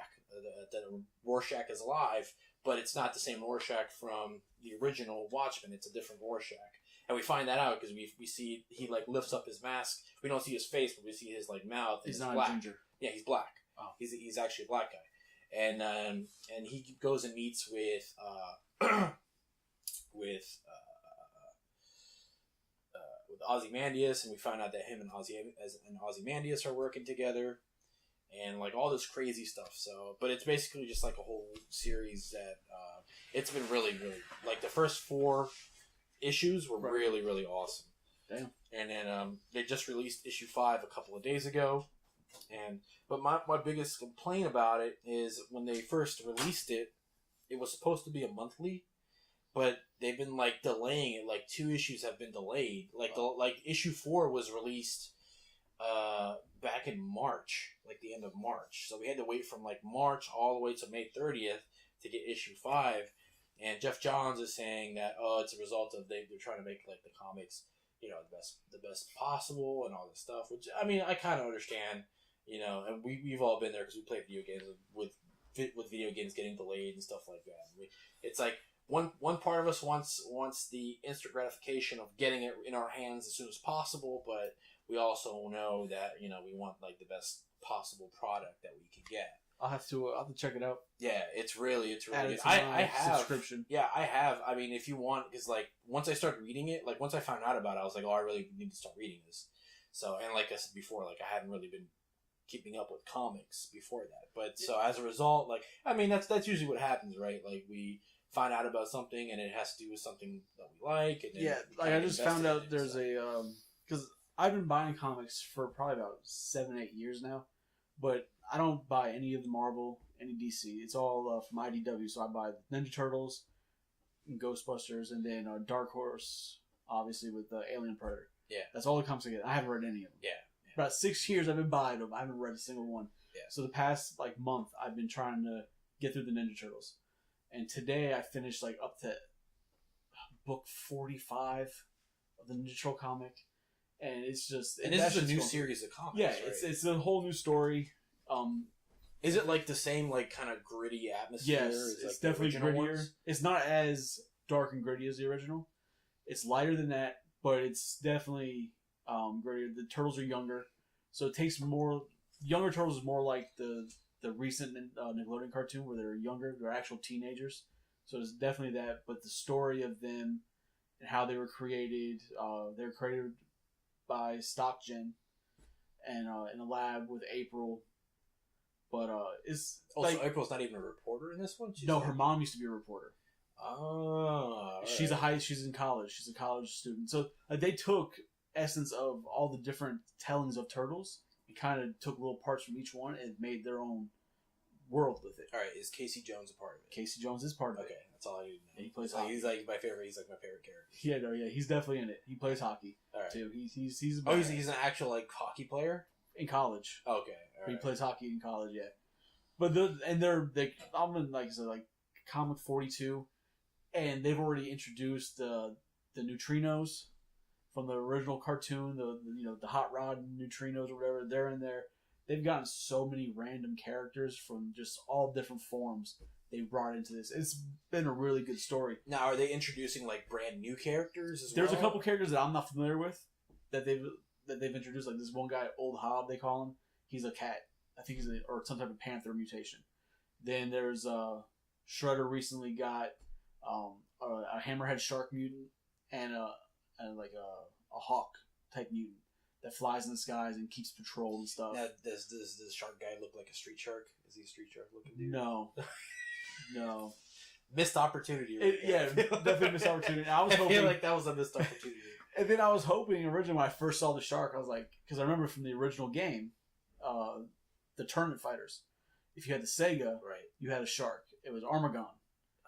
That Rorschach is alive, but it's not the same Rorschach from the original Watchmen. It's a different Rorschach, and we find that out because we see he like lifts up his mask. We don't see his face, but we see his like mouth. He's not black. a ginger. Yeah, he's black. Oh. He's actually a black guy, and he goes and meets with Ozymandias, and we find out that him and Ozymandias are working together. And like all this crazy stuff. So, but it's basically just like a whole series that it's been really, really like the first 4 issues were really, really awesome. Damn. And then they just released issue 5 a couple of days ago. But my biggest complaint about it is when they first released it, it was supposed to be a monthly, but they've been like delaying it. Like 2 issues have been delayed. Like issue 4 was released back in March, like the end of March. So we had to wait from like March all the way to May 30th to get issue 5. And Jeff Johns is saying that it's a result of they're trying to make like the comics, the best possible and all this stuff. Which I mean, I kind of understand, and we've all been there because we played video games with video games getting delayed and stuff like that. It's like one part of us wants the instant gratification of getting it in our hands as soon as possible, but we also know that we want like the best possible product that we can get. I'll have to check it out. Yeah, it's really good. I have subscription. Yeah, I have. I mean, if you want, because like once I started reading it, like once I found out about it, I was like, oh, I really need to start reading this. So, and like I said before, like I hadn't really been keeping up with comics before that. But so as a result, like I mean, that's usually what happens, right? Like we find out about something and it has to do with something that we like. And then like I just found out there's a because I've been buying comics for probably about 7-8 years now, but I don't buy any of the Marvel, any DC. It's all from IDW. So I buy Ninja Turtles, and Ghostbusters, and then Dark Horse, obviously with Alien Predator. Yeah, that's all the comics I get. I haven't read any of them. Yeah. About 6 years I've been buying them. I haven't read a single one. Yeah. So the past like month I've been trying to get through the Ninja Turtles, and today I finished like up to book 45 of the Ninja Turtle comic, and it's just and this is a new series of comics. Yeah, right? it's a whole new story. Is it like the same like kind of gritty atmosphere? Yes, as, it's like, definitely grittier. Ones? It's not as dark and gritty as the original. It's lighter than that, but it's definitely grittier. The turtles are younger, so it takes more. Younger Turtles is more like the recent Nickelodeon cartoon where they're younger. They're actual teenagers, so it's definitely that. But the story of them and how they were created, they're created by StockGen and in a lab with April. But it's also April's not even a reporter in this one. Her mom used to be a reporter. Oh, she's she's in college. She's a college student. So they took essence of all the different tellings of Turtles and kind of took little parts from each one and made their own world with it. All right, is Casey Jones a part of it? Casey Jones is part of it. Okay, that's all I need to know. And he plays hockey. hockey. He's like my favorite. He's like my favorite character. Yeah, he's definitely in it. He plays hockey too. He's he's an actual like hockey player in college. Okay, he plays hockey in college. Yeah, but I'm in like comic 42, and they've already introduced the neutrinos from the original cartoon. The hot rod neutrinos or whatever. They're in there. They've gotten so many random characters from just all different forms they brought into this. It's been a really good story. Now, are they introducing like brand new characters as There's a couple characters that I'm not familiar with that they've introduced. Like this one guy, Old Hob, they call him. He's a cat. I think or some type of panther mutation. Then there's Shredder recently got a hammerhead shark mutant and a hawk type mutant that flies in the skies and keeps patrol and stuff. Now, does this shark guy look like a street shark? Is he a street shark looking dude? No. Missed opportunity. Definitely missed opportunity. I feel like that was a missed opportunity. And then I was hoping originally when I first saw the shark, I was like, because I remember from the original game, the Tournament Fighters, if you had the Sega, right, you had a shark. It was Armagon.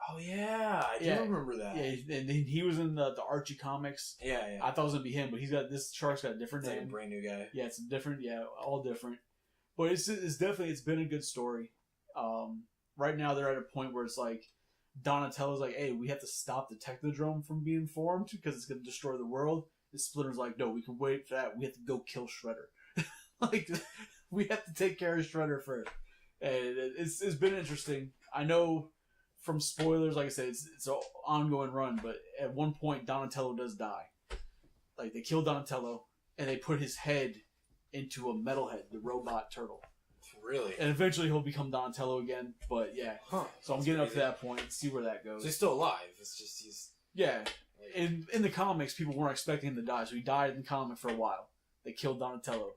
Oh yeah, I do remember that. Yeah, and he was in the Archie comics. Yeah. I thought it was gonna be him, but this shark's got a different name. Like a brand new guy. Yeah, it's different. Yeah, all different. But it's been a good story. Right now they're at a point where it's like Donatello's like, hey, we have to stop the Technodrome from being formed because it's gonna destroy the world. And Splinter's like, no, we can wait for that. We have to go kill Shredder. Like, we have to take care of Shredder first. And it's been interesting. I know from spoilers, like I said, it's an ongoing run, but at one point Donatello does die. Like, they kill Donatello and they put his head into a metalhead, the robot turtle. Really? And eventually he'll become Donatello again, but yeah. Huh. So I'm getting up to that point and see where that goes. So he's still alive. It's just he's... Yeah. In the comics, people weren't expecting him to die, so he died in the comic for a while. They killed Donatello,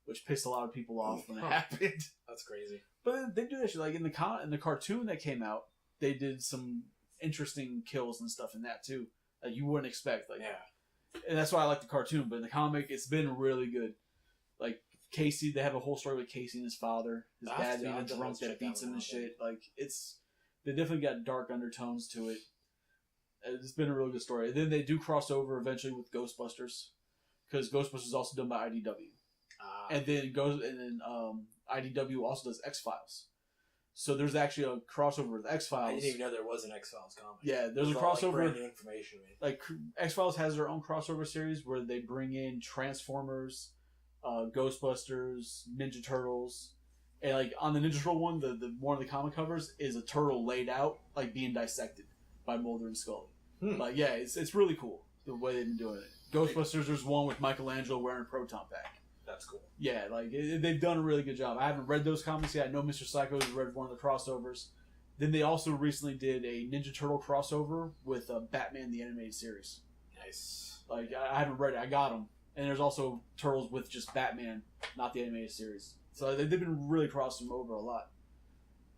which pissed a lot of people off when it happened. That's crazy. But they do that shit. Like in the cartoon that came out, they did some interesting kills and stuff in that too that you wouldn't expect. Like, Yeah. and that's why I like the cartoon. But in the comic, it's been really good. Like Casey, they have a whole story with Casey and his father, his dad being a drunk that beats him and shit. Like they definitely got dark undertones to it. It's been a really good story. And then they do cross over eventually with Ghostbusters, because Ghostbusters is also done by IDW, and then IDW also does X-Files. So there's actually a crossover with X-Files. I didn't even know there was an X-Files comic. Yeah, there's a crossover. Like, brand new information. Like X-Files has their own crossover series where they bring in Transformers, Ghostbusters, Ninja Turtles, and like on the Ninja Turtle one, the one of the comic covers is a turtle laid out, like being dissected by Mulder and Scully. Like, yeah, it's really cool the way they've been doing it. Ghostbusters, there's one with Michelangelo wearing a proton pack. That's cool. Yeah, like they've done a really good job. I haven't read those comics yet. I know MrPsycho has read one of the crossovers. Then they also recently did a Ninja Turtle crossover with Batman the Animated Series. Nice. Like, I haven't read it. I got them. And there's also Turtles with just Batman, not the animated series. So they've been really crossing them over a lot.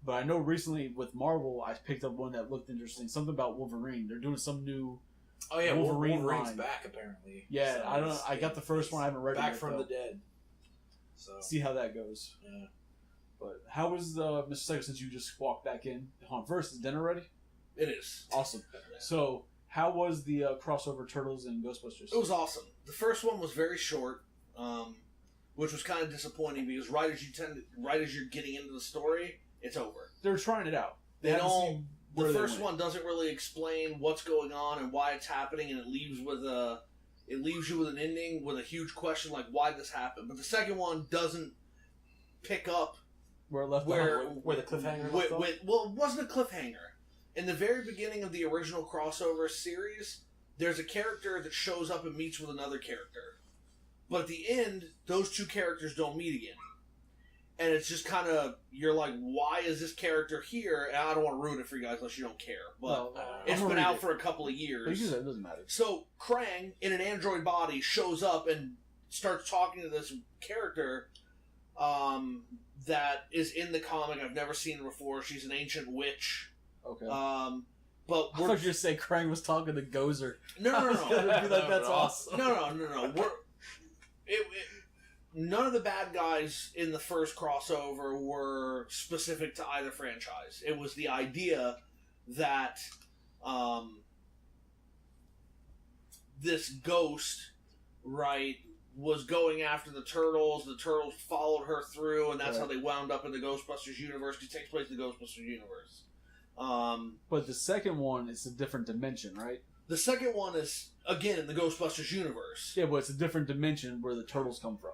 But I know recently with Marvel, I picked up one that looked interesting. Something about Wolverine. They're doing some new. Oh yeah, Wolverine's line. back apparently. Yeah, so I don't know. I got the first one. I haven't read it yet. Back from the dead. So see how that goes. Yeah. But how was MrPsycho since you just walked back in? Hold on, first, is dinner ready? It is. Awesome. So how was the crossover Turtles and Ghostbusters? It was awesome. The first one was very short, which was kind of disappointing because right as you're getting into the story, it's over. They're trying it out. They don't. The first one doesn't really explain what's going on and why it's happening, and it leaves you with an ending with a huge question like why this happened. But the second one doesn't pick up where the cliffhanger left off? Well, it wasn't a cliffhanger. In the very beginning of the original crossover series, there's a character that shows up and meets with another character. But at the end, those two characters don't meet again. And it's just kind of, you're like, why is this character here? And I don't want to ruin it for you guys unless you don't care. But it's been out for a couple of years. But it doesn't matter. So Krang, in an android body, shows up and starts talking to this character that is in the comic. I've never seen her before. She's an ancient witch. Okay. But I thought you were saying Krang was talking to Gozer. No. Be like, that's awesome. No. None of the bad guys in the first crossover were specific to either franchise. It was the idea that this ghost, right, was going after the Turtles. The Turtles followed her through, and that's how they wound up in the Ghostbusters universe. It takes place in the Ghostbusters universe. But the second one is a different dimension, right? The second one is, again, in the Ghostbusters universe. Yeah, but it's a different dimension where the Turtles come from.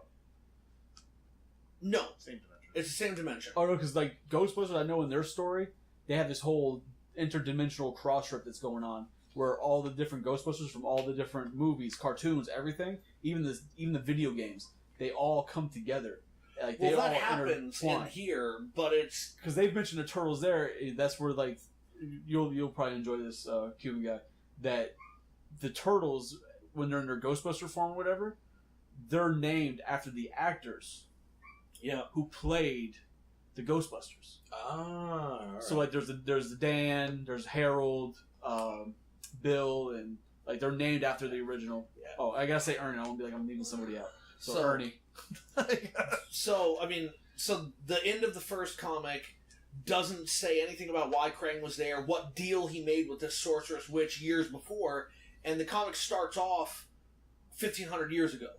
No. Same dimension. It's the same dimension. Oh, no, because, like, Ghostbusters, I know in their story, they have this whole interdimensional cross-trip that's going on, where all the different Ghostbusters from all the different movies, cartoons, everything, even the video games, they all come together. Like, well, that happens in here, but it's... Because they've mentioned the Turtles there, that's where, like, you'll probably enjoy this, Cuban-Guy, that the Turtles, when they're in their Ghostbuster form or whatever, they're named after the actors who played the Ghostbusters. Ah, right. So, like, there's the Dan, there's Harold, Bill, and, like, they're named after the original. Yeah. Oh, I gotta say Ernie. I won't be like I'm leaving somebody out. So Ernie. So the end of the first comic doesn't say anything about why Krang was there, what deal he made with this sorceress witch years before, and the comic starts off 1,500 years ago,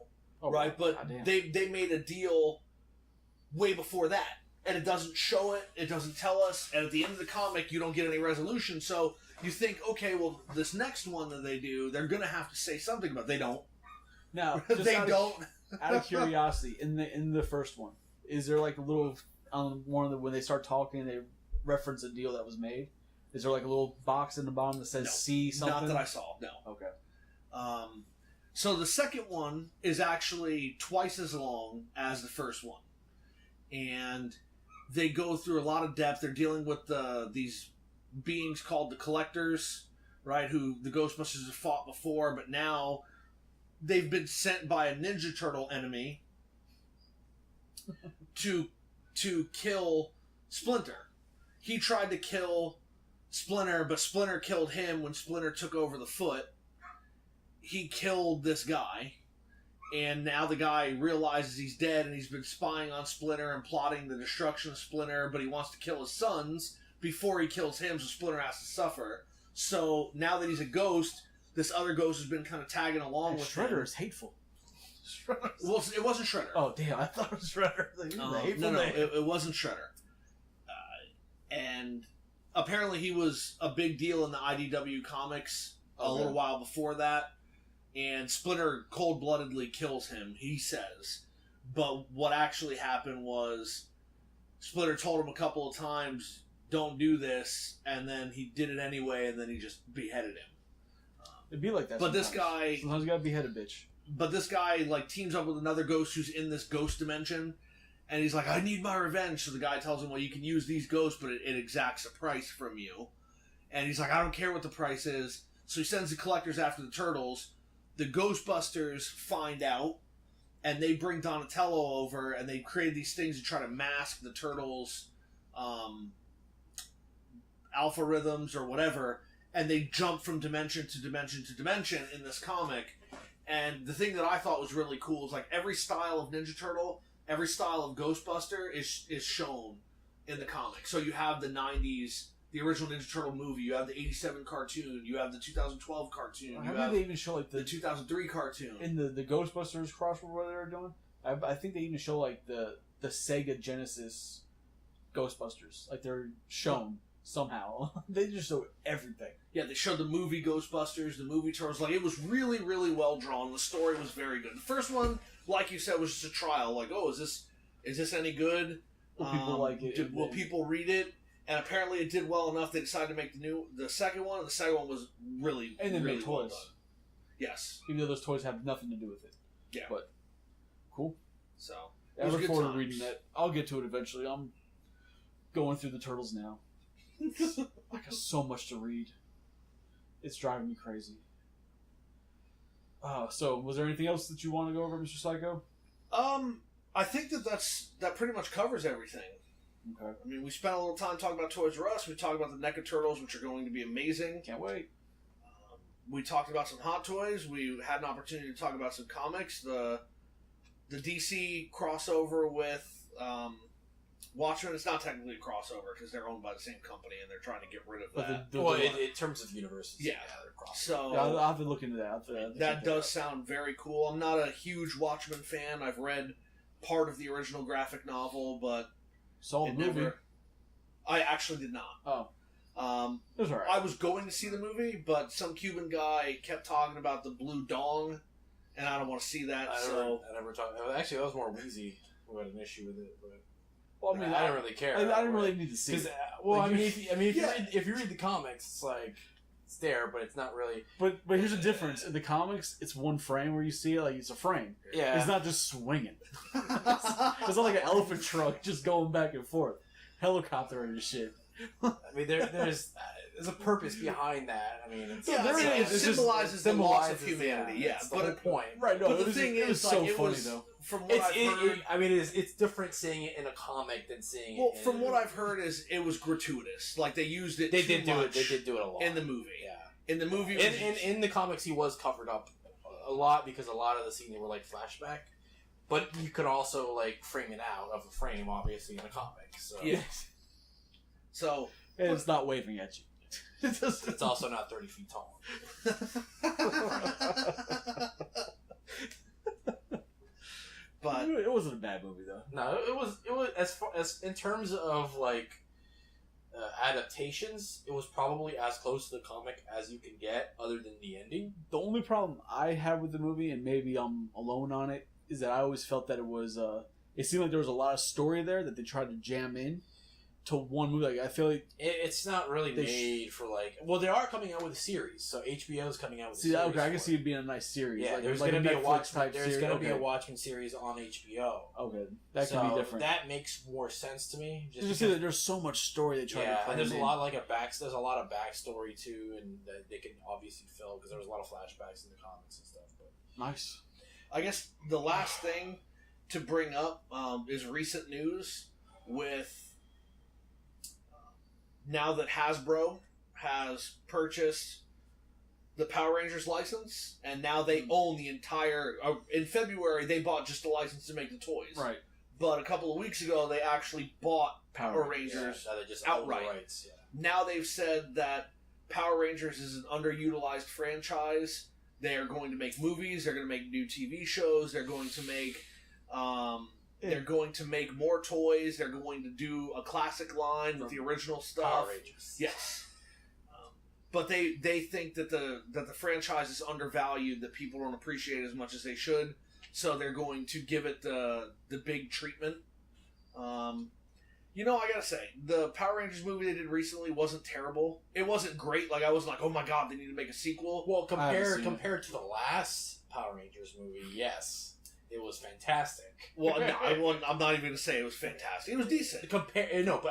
right? But they made a deal way before that, and it doesn't show it, it doesn't tell us, and at the end of the comic, you don't get any resolution, so you think, okay, well, this next one that they do, they're going to have to say something about it. They don't. Now, they don't. Out of curiosity, in the first one, is there like a little one of the when they start talking, they reference a deal that was made? Is there like a little box in the bottom that says No, "See something"? Not that I saw. No. Okay. So the second one is actually twice as long as the first one, and they go through a lot of depth. They're dealing with these beings called the Collectors, right? Who the Ghostbusters have fought before, but now they've been sent by a Ninja Turtle enemy to kill Splinter. He tried to kill Splinter, but Splinter killed him when Splinter took over the Foot. He killed this guy, and now the guy realizes he's dead, and he's been spying on Splinter and plotting the destruction of Splinter, but he wants to kill his sons before he kills him, so Splinter has to suffer. So now that he's a ghost, this other ghost has been kind of tagging along with Shredder him. is hateful. Well, it wasn't Shredder. Oh, damn, I thought it was Shredder. No, it wasn't Shredder. And apparently he was a big deal in the IDW comics a little while before that. And Splinter cold-bloodedly kills him, he says. But what actually happened was Splinter told him a couple of times, don't do this, and then he did it anyway, and then he just beheaded him. It'd be like that. But sometimes. this guy... Sometimes you gotta behead a bitch. But this guy, like, teams up with another ghost who's in this ghost dimension, and he's like, I need my revenge. So the guy tells him, well, you can use these ghosts, but it exacts a price from you. And he's like, I don't care what the price is. So he sends the collectors after the turtles. The Ghostbusters find out, and they bring Donatello over, and they create these things to try to mask the turtles' alpha rhythms or whatever, and they jump from dimension to dimension to dimension in this comic. And the thing that I thought was really cool is, like, every style of Ninja Turtle, every style of Ghostbuster is shown in the comic. So you have the 90s, the original Ninja Turtle movie, you have the 87 cartoon, you have the 2012 cartoon, How did they even show, like, the 2003 cartoon. In the Ghostbusters crossover what they were doing? I think they even show, like, the Sega Genesis Ghostbusters. Like, they're shown somehow. They just show everything. Yeah, they showed the movie Ghostbusters, the movie Turtles. Like, it was really, really well drawn. The story was very good. The first one, like you said, was just a trial. Like, oh, is this any good? Will people like it? Will people read it? And apparently it did well enough they decided to make the second one. The second one was really, and then really make well toys. done. Yes. Even though those toys have nothing to do with it. Yeah. But, cool. So, I look forward to reading that. I'll get to it eventually. I'm going through the Turtles now. I got so much to read. It's driving me crazy. So, was there anything else that you want to go over, Mr. Psycho? I think that pretty much covers everything. Okay. I mean, we spent a little time talking about Toys R Us. We talked about the NECA Turtles, which are going to be amazing. Can't wait. We talked about some Hot Toys. We had an opportunity to talk about some comics. The DC crossover with Watchmen. It's not technically a crossover because they're owned by the same company and they're trying to get rid of that. In terms of universes, yeah, they're crossovers. So yeah, I'll have to look into that. That does sound very cool. I'm not a huge Watchmen fan. I've read part of the original graphic novel, but solid movie. I actually did not. Oh. It was alright. I was going to see the movie, but some Cuban guy kept talking about the blue dong, and I don't want to see that. I never talked. Actually, that was more Weizie who had an issue with it. But well, I mean, I don't really care. I didn't really need to see it. If you read the comics, it's like it's there, but it's not really. But here's the difference. In the comics, it's one frame where you see it, like it's a frame. Yeah, it's not just swinging. It's not like an elephant truck just going back and forth, helicopter and shit. I mean, there's a purpose behind that. I mean, it symbolizes the loss of humanity. Yeah, but the point, right? No, but the thing is, it was so funny though. From what I've heard, it's different seeing it in a comic than seeing it. Well, from what I've heard, is it was gratuitous. Like they used it. They did do it a lot in the movie. Yeah, in the movie. In the comics, he was covered up a lot because a lot of the scenes were like flashback. But you could also like frame it out of a frame, obviously, in a comic. So yeah. So and it's not waving at you. It's also not 30 feet tall. But it wasn't a bad movie though. No, it was as far as in terms of like adaptations, it was probably as close to the comic as you can get, other than the ending. The only problem I had with the movie, and maybe I'm alone on it, is that I always felt that it was it seemed like there was a lot of story there that they tried to jam in to one movie. Like I feel like it's not really made for like. Well, they are coming out with a series, so HBO's coming out with. A series okay, I can see it being a nice series. Yeah, like, there's like going to be a Watchmen. There's going to be a Watchmen series on HBO. Okay, that could be different. That makes more sense to me. Just see that there's so much story they try to. Yeah, and there's a lot There's a lot of backstory too, and that they can obviously fill because there was a lot of flashbacks in the comics and stuff. But nice. I guess the last thing to bring up is recent news with now that Hasbro has purchased the Power Rangers license, and now they own the entire... in February, they bought just the license to make the toys. Right. But a couple of weeks ago, they actually bought Power Rangers now they just outright. own the rights, Now they've said that Power Rangers is an underutilized franchise. They are going to make movies. They're going to make new TV shows. They're going to make... They're going to make more toys. They're going to do a classic line with the original stuff. Power Rangers. Yes. But they think that the franchise is undervalued, that people don't appreciate it as much as they should, so they're going to give it the big treatment. You know, I gotta say, the Power Rangers movie they did recently wasn't terrible. It wasn't great. Like, I wasn't like, oh my god, they need to make a sequel. Well, compared to the last Power Rangers movie, yes, it was fantastic. Well, no, I'm not even gonna say it was fantastic. It was decent. But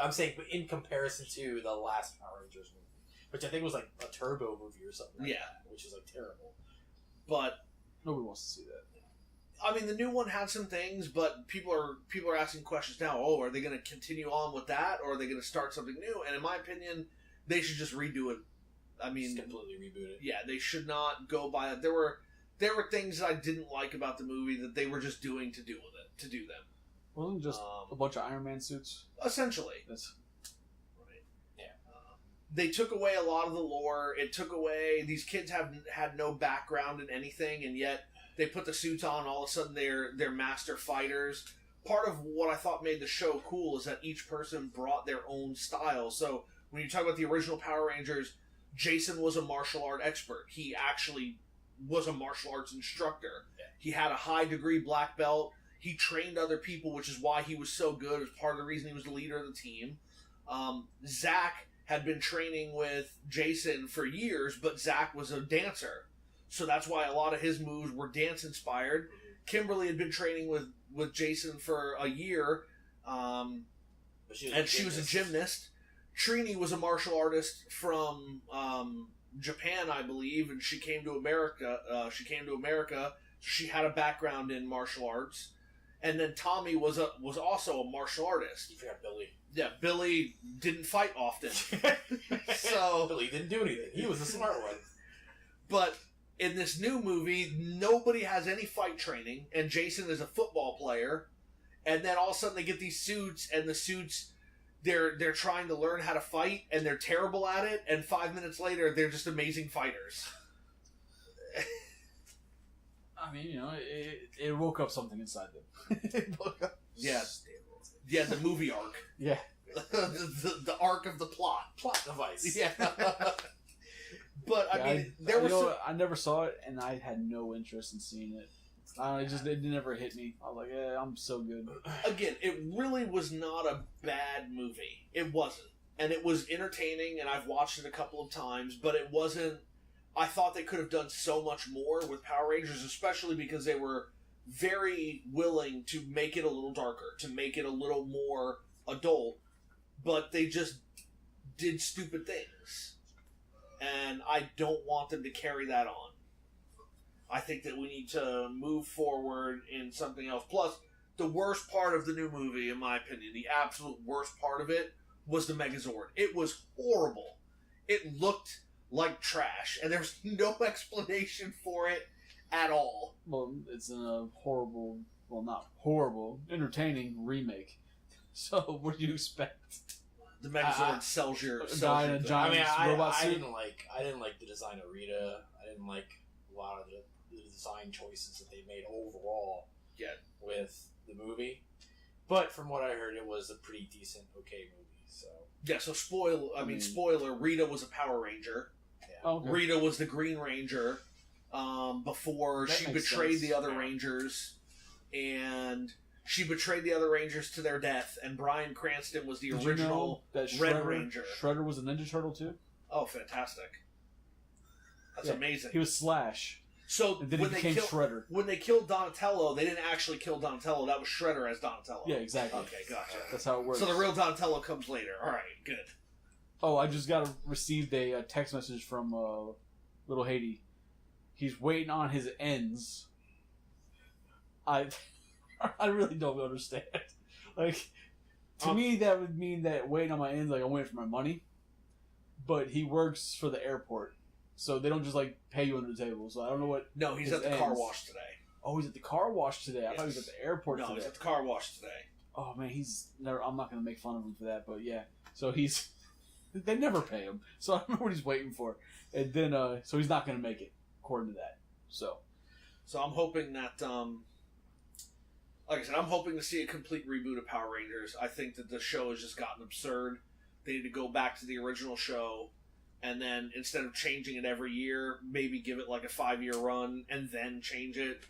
I'm saying in comparison to the last Power Rangers movie, which I think was like a Turbo movie or something. Like that, which is like terrible. But nobody wants to see that. I mean, the new one had some things, but people are asking questions now. Oh, are they going to continue on with that, or are they going to start something new? And in my opinion, they should just redo it. I mean, just completely reboot it. Yeah, they should not go by that. There were things that I didn't like about the movie that they were just doing to do them. Wasn't just a bunch of Iron Man suits? Essentially. That's right. Yeah. They took away a lot of the lore. It took away... These kids had no background in anything, and yet they put the suits on, all of a sudden they're master fighters. Part of what I thought made the show cool is that each person brought their own style. So when you talk about the original Power Rangers, Jason was a martial art expert. He actually was a martial arts instructor. Yeah. He had a high degree black belt. He trained other people, which is why he was so good. It was part of the reason he was the leader of the team. Zach had been training with Jason for years, but Zach was a dancer. So that's why a lot of his moves were dance-inspired. Kimberly had been training with Jason for a year, and she was a gymnast. Trini was a martial artist from Japan, I believe, and she came to America. So she had a background in martial arts. And then Tommy was also a martial artist. You forgot Billy. Yeah, Billy didn't fight often. So Billy didn't do anything. He was a smart one. But in this new movie, nobody has any fight training, and Jason is a football player. And then all of a sudden they get these suits, and the suits, they're trying to learn how to fight, and they're terrible at it, and 5 minutes later, they're just amazing fighters. I mean, you know, it woke up something inside them. Yeah, the movie arc. Yeah. the arc of the plot. Plot device. Yeah. But I mean, I never saw it, and I had no interest in seeing it. It never hit me. I was like, yeah, I'm so good. Again, it really was not a bad movie. It wasn't, and it was entertaining, and I've watched it a couple of times. But it wasn't. I thought they could have done so much more with Power Rangers, especially because they were very willing to make it a little darker, to make it a little more adult. But they just did stupid things. And I don't want them to carry that on. I think that we need to move forward in something else. Plus, the worst part of the new movie, in my opinion, the absolute worst part of it, was the Megazord. It was horrible. It looked like trash, and there's no explanation for it at all. Well, it's a horrible, well, not horrible, entertaining remake. So, what do you expect? The Megazord sells your guy in a giant robot suit. I didn't like the design of Rita. I didn't like a lot of the design choices that they made overall. Yeah. With the movie, but from what I heard, it was a pretty decent, okay movie. So yeah. So spoiler. Rita was a Power Ranger. Yeah. Oh, okay. Rita was the Green Ranger before she betrayed the other Rangers, and she betrayed the other Rangers to their death. And Bryan Cranston was the original Red Ranger. Shredder was a Ninja Turtle too. Oh, fantastic! That's amazing. He was Slash. So and then he became Shredder. When they killed Donatello, they didn't actually kill Donatello. That was Shredder as Donatello. Yeah, exactly. Okay, gotcha. That's how it works. So the real Donatello comes later. All right, good. Oh, I just received a text message from little Haiti. He's waiting on his ends. I really don't understand. Like, to me, that would mean that waiting on my ends, like I'm waiting for my money. but he works for the airport, so they don't just like pay you under the table. So I don't know what. No, he's at the car wash today. Oh, he's at the car wash today. I thought he was at the airport today. No, he's at the car wash today. Oh man, he's never. I'm not gonna make fun of him for that, but yeah. So he's. They never pay him, so I don't know what he's waiting for. And then, so he's not gonna make it, according to that. So I'm hoping that, like I said, I'm hoping to see a complete reboot of Power Rangers. I think that the show has just gotten absurd. They need to go back to the original show, and then instead of changing it every year, maybe give it like a 5-year run and then change it.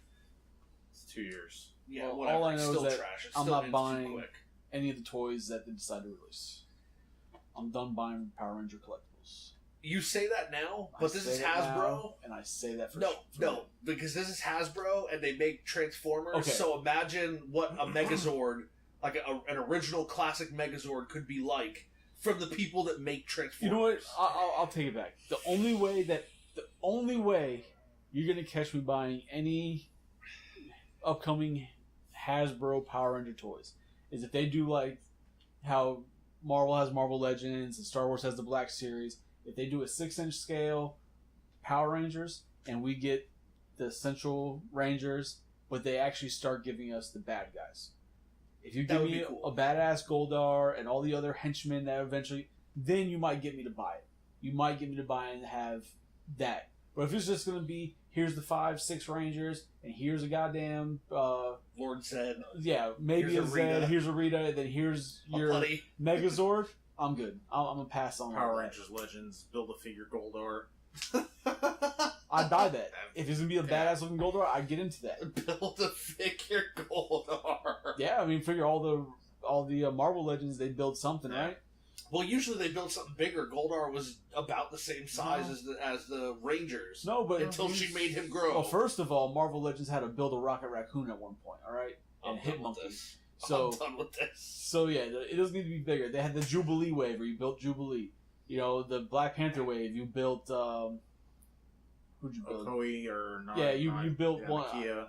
It's 2 years. Yeah, well, whatever. all I It's know still is that trash. It I'm still not ends too buying quick. any of the toys that they decide to release. I'm done buying Power Ranger collectibles. You say that now, but this is I say that Hasbro. now, and I say that for No, because this is Hasbro, and they make Transformers. Okay. So imagine what a Megazord, like an original classic Megazord, could be like from the people that make Transformers. You know what? I'll take it back. The only way you're gonna catch me buying any upcoming Hasbro Power Ranger toys is if they do like how Marvel has Marvel Legends and Star Wars has the Black Series. If they do a 6-inch scale Power Rangers and we get the Central Rangers, but they actually start giving us the bad guys. If you give me a badass Goldar and all the other henchmen that eventually, then you might get me to buy it. You might get me to buy and have that. But if it's just going to be, here's the 5-6 Rangers, and here's a goddamn... Lord Zed. Yeah, maybe Here's a Zed, here's a Rita, and then here's your buddy. Megazord. I'm good. I'm going to pass on Power all that. Rangers Legends, Build-A-Figure Goldar. I'd buy that. If it's going to be a badass looking Goldar, I'd get into that. Build-A-Figure Goldar. Yeah, I mean, figure all the Marvel Legends, they build something, right? Well, usually they build something bigger. Goldar was about the same size as the Rangers. No, but until she made him grow. Well, first of all, Marvel Legends had to build a Rocket Raccoon at one point, all right, and Hitmonkey. So I'm done with this. So yeah, it doesn't need to be bigger. They had the Jubilee wave where you built Jubilee. You know, the Black Panther wave. You built who'd you build? Okoye or not? Yeah, you built one. Nakia.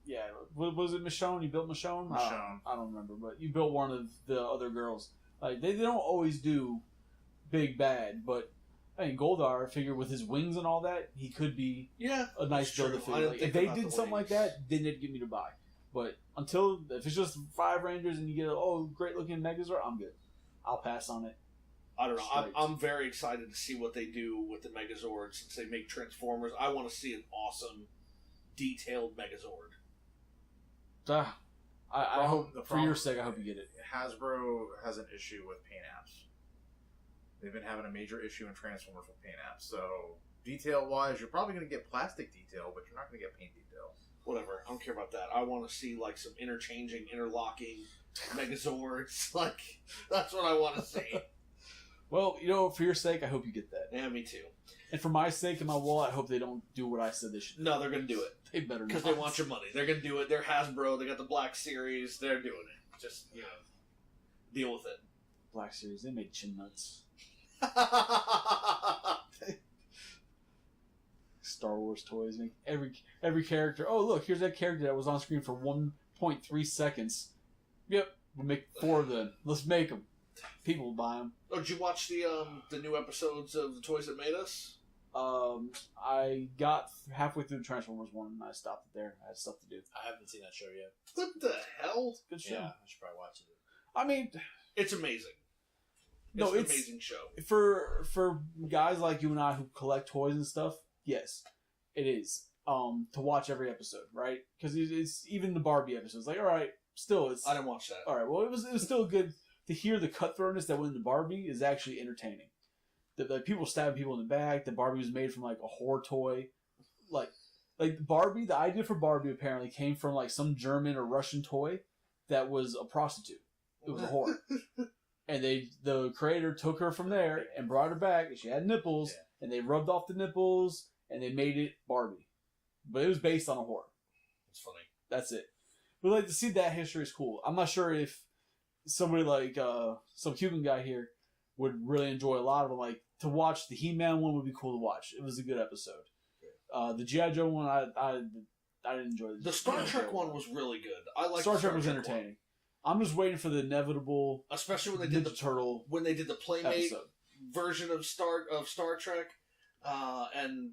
Yeah, was it Michonne? You built Michonne? Michonne. I don't remember, but you built one of the other girls. Like they don't always do big bad, but I mean Goldar, I figure with his wings and all that, he could be a nice build figure. Like, if they did something like that, then it'd get me to buy. But if it's just 5 Rangers and you get great looking Megazord, I'm good. I'll pass on it. I don't know. I'm very excited to see what they do with the Megazord since they make Transformers. I want to see an awesome, detailed Megazord. I hope, for your sake, I hope you get it. Hasbro has an issue with paint apps. They've been having a major issue in Transformers with paint apps. So, detail-wise, you're probably going to get plastic detail, but you're not going to get paint detail. Whatever. I don't care about that. I want to see, like, some interlocking Megazords. Like, that's what I want to see. Well, for your sake, I hope you get that. Yeah, me too. And for my sake and my wall, I hope they don't do what I said they should do. No, they're going to do it. They better not. Because they want your money. They're going to do it. They're Hasbro. They got the Black Series. They're doing it. Just, deal with it. Black Series, they made chin nuts. Star Wars toys make every character. Oh, look, here's that character that was on screen for 1.3 seconds. Yep, we'll make 4 of them. Let's make them. People will buy them. Oh, did you watch the new episodes of The Toys That Made Us? I got halfway through the Transformers one and I stopped it there. I had stuff to do. I haven't seen that show yet. What the hell? Good show. Yeah, I should probably watch it. I mean, it's amazing. It's an amazing show. For guys like you and I who collect toys and stuff, yes, it is. To watch every episode, right? Because it's even the Barbie episodes. Like, all right, still, it's. I didn't watch that. All right, well, it was still good to hear the cutthroatness that went into Barbie is actually entertaining. The people stabbing people in the back. The Barbie was made from like a horror toy, like Barbie. The idea for Barbie apparently came from like some German or Russian toy that was a prostitute. It was a whore. And the creator took her from there and brought her back, and she had nipples, and they rubbed off the nipples, and they made it Barbie. But it was based on a whore. It's funny. That's it. But like to see that history is cool. I'm not sure if somebody like some Cuban guy here would really enjoy a lot of them. Like to watch the He-Man one would be cool to watch. It was a good episode. The G.I. Joe one, I didn't enjoy. The Star Trek one was really good. I like Star Trek was entertaining. I'm just waiting for the inevitable, especially when they did the turtle. When they did the Playmate, episode. version of Star Trek, and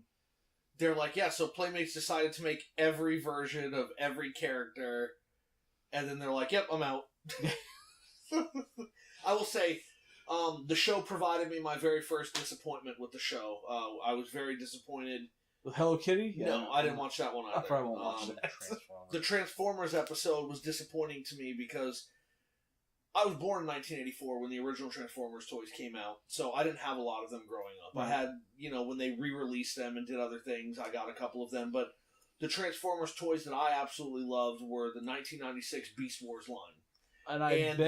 they're like, yeah, so Playmates decided to make every version of every character, and then they're like, yep, I'm out. I will say, the show provided me my very first disappointment with the show. I was very disappointed. With Hello Kitty? Yeah. No, I didn't watch that one either. I probably won't watch that. The Transformers episode was disappointing to me because I was born in 1984 when the original Transformers toys came out, so I didn't have a lot of them growing up. Right. I had, when they re-released them and did other things, I got a couple of them, but the Transformers toys that I absolutely loved were the 1996 Beast Wars line. And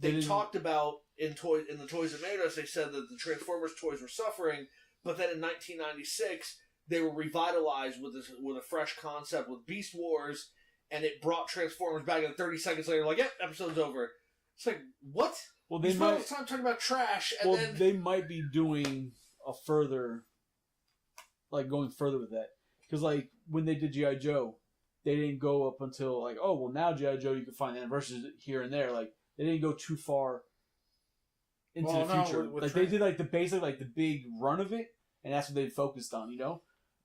they talked about in the Toys That Made Us, they said that the Transformers toys were suffering, but then in 1996 they were revitalized with a fresh concept with Beast Wars, and it brought Transformers back. And 30 seconds later, like, yep, episode's over. It's like, what? Well, they spent all this time talking about trash, and then they might be doing a further, like going further with that, because like when they did G.I. Joe, they didn't go up until like, oh well, now G.I. Joe you can find anniversaries here and there. Like they didn't go too far into the future. They did like the basic, like the big run of it, and that's what they focused on.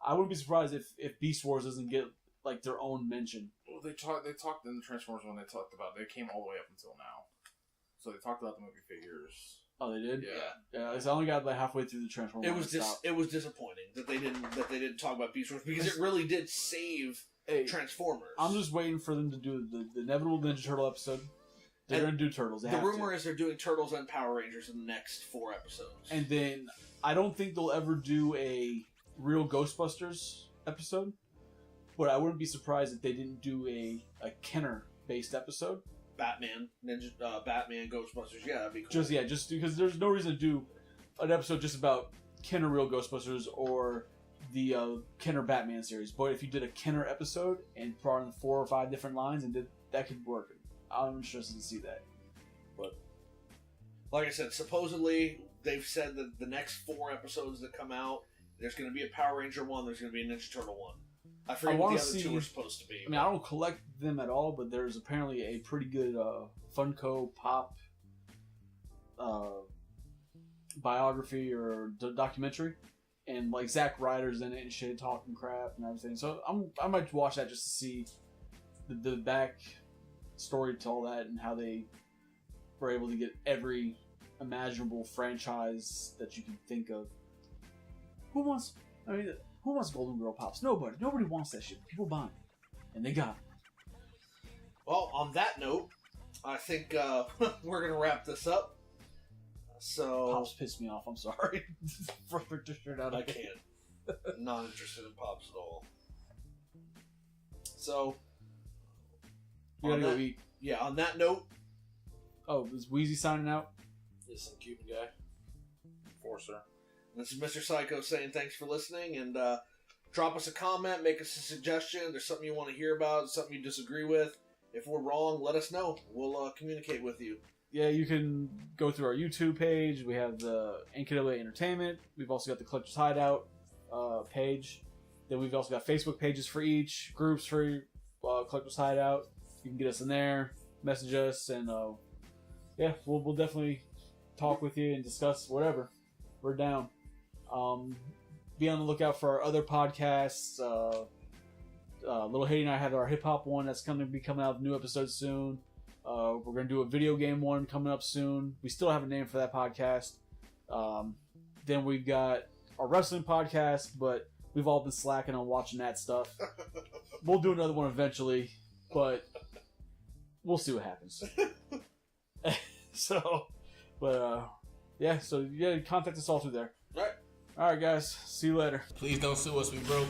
I wouldn't be surprised if Beast Wars doesn't get like their own mention. Well, they talked in the Transformers when they talked about, they came all the way up until now. So they talked about the movie figures. Oh, they did. Yeah. I only got like halfway through the Transformers. It was disappointing that they didn't talk about Beast Wars because it really did save Transformers. I'm just waiting for them to do the inevitable Ninja Turtle episode. They're going to do Turtles. The rumor is they're doing Turtles and Power Rangers in the next 4 episodes. And then I don't think they'll ever do a real Ghostbusters episode, but I wouldn't be surprised if they didn't do a Kenner-based episode. Batman, Ghostbusters, yeah, that'd be cool. Just because there's no reason to do an episode just about Kenner Real Ghostbusters or the Kenner Batman series. But if you did a Kenner episode and brought in 4 or 5 different lines and that could work. I'm interested to see that. But like I said, supposedly they've said that the next 4 episodes that come out, there's going to be a Power Ranger one, there's going to be a Ninja Turtle one. I forget what the other 2 were supposed to be. I mean, I don't collect them at all, but there's apparently a pretty good Funko Pop biography or documentary, and like Zack Ryder's in it and shit, talking crap and everything. So I might watch that just to see the back story to all that and how they were able to get every imaginable franchise that you can think of. Who wants Golden Girl Pops? Nobody wants that shit. People buy them. And they got them. Well, on that note, I think we're going to wrap this up. So Pops pissed me off. I'm sorry. I can't. I'm not interested in Pops at all. So, you gotta go eat. Yeah, on that note. Oh, is Weizie signing out? Is Some Cuban-Guy. Forcer. This is MrPsycho saying thanks for listening, and drop us a comment, make us a suggestion. There's something you want to hear about, something you disagree with. If we're wrong, let us know. We'll communicate with you. Yeah, you can go through our YouTube page. We have the NKWA Entertainment. We've also got the Collector's Hideout page. Then we've also got Facebook pages for each, groups for Collector's Hideout. You can get us in there, message us, and yeah, we'll definitely talk with you and discuss whatever. We're down. Be on the lookout for our other podcasts. Little Haiti and I have our hip hop one that's going to be coming out with new episodes soon. We're going to do a video game one coming up soon. We still have a name for that podcast. Then we've got our wrestling podcast, but we've all been slacking on watching that stuff. We'll do another one eventually, but we'll see what happens. Yeah, so contact us all through there. All right. All right, guys. See you later. Please don't sue us. We broke.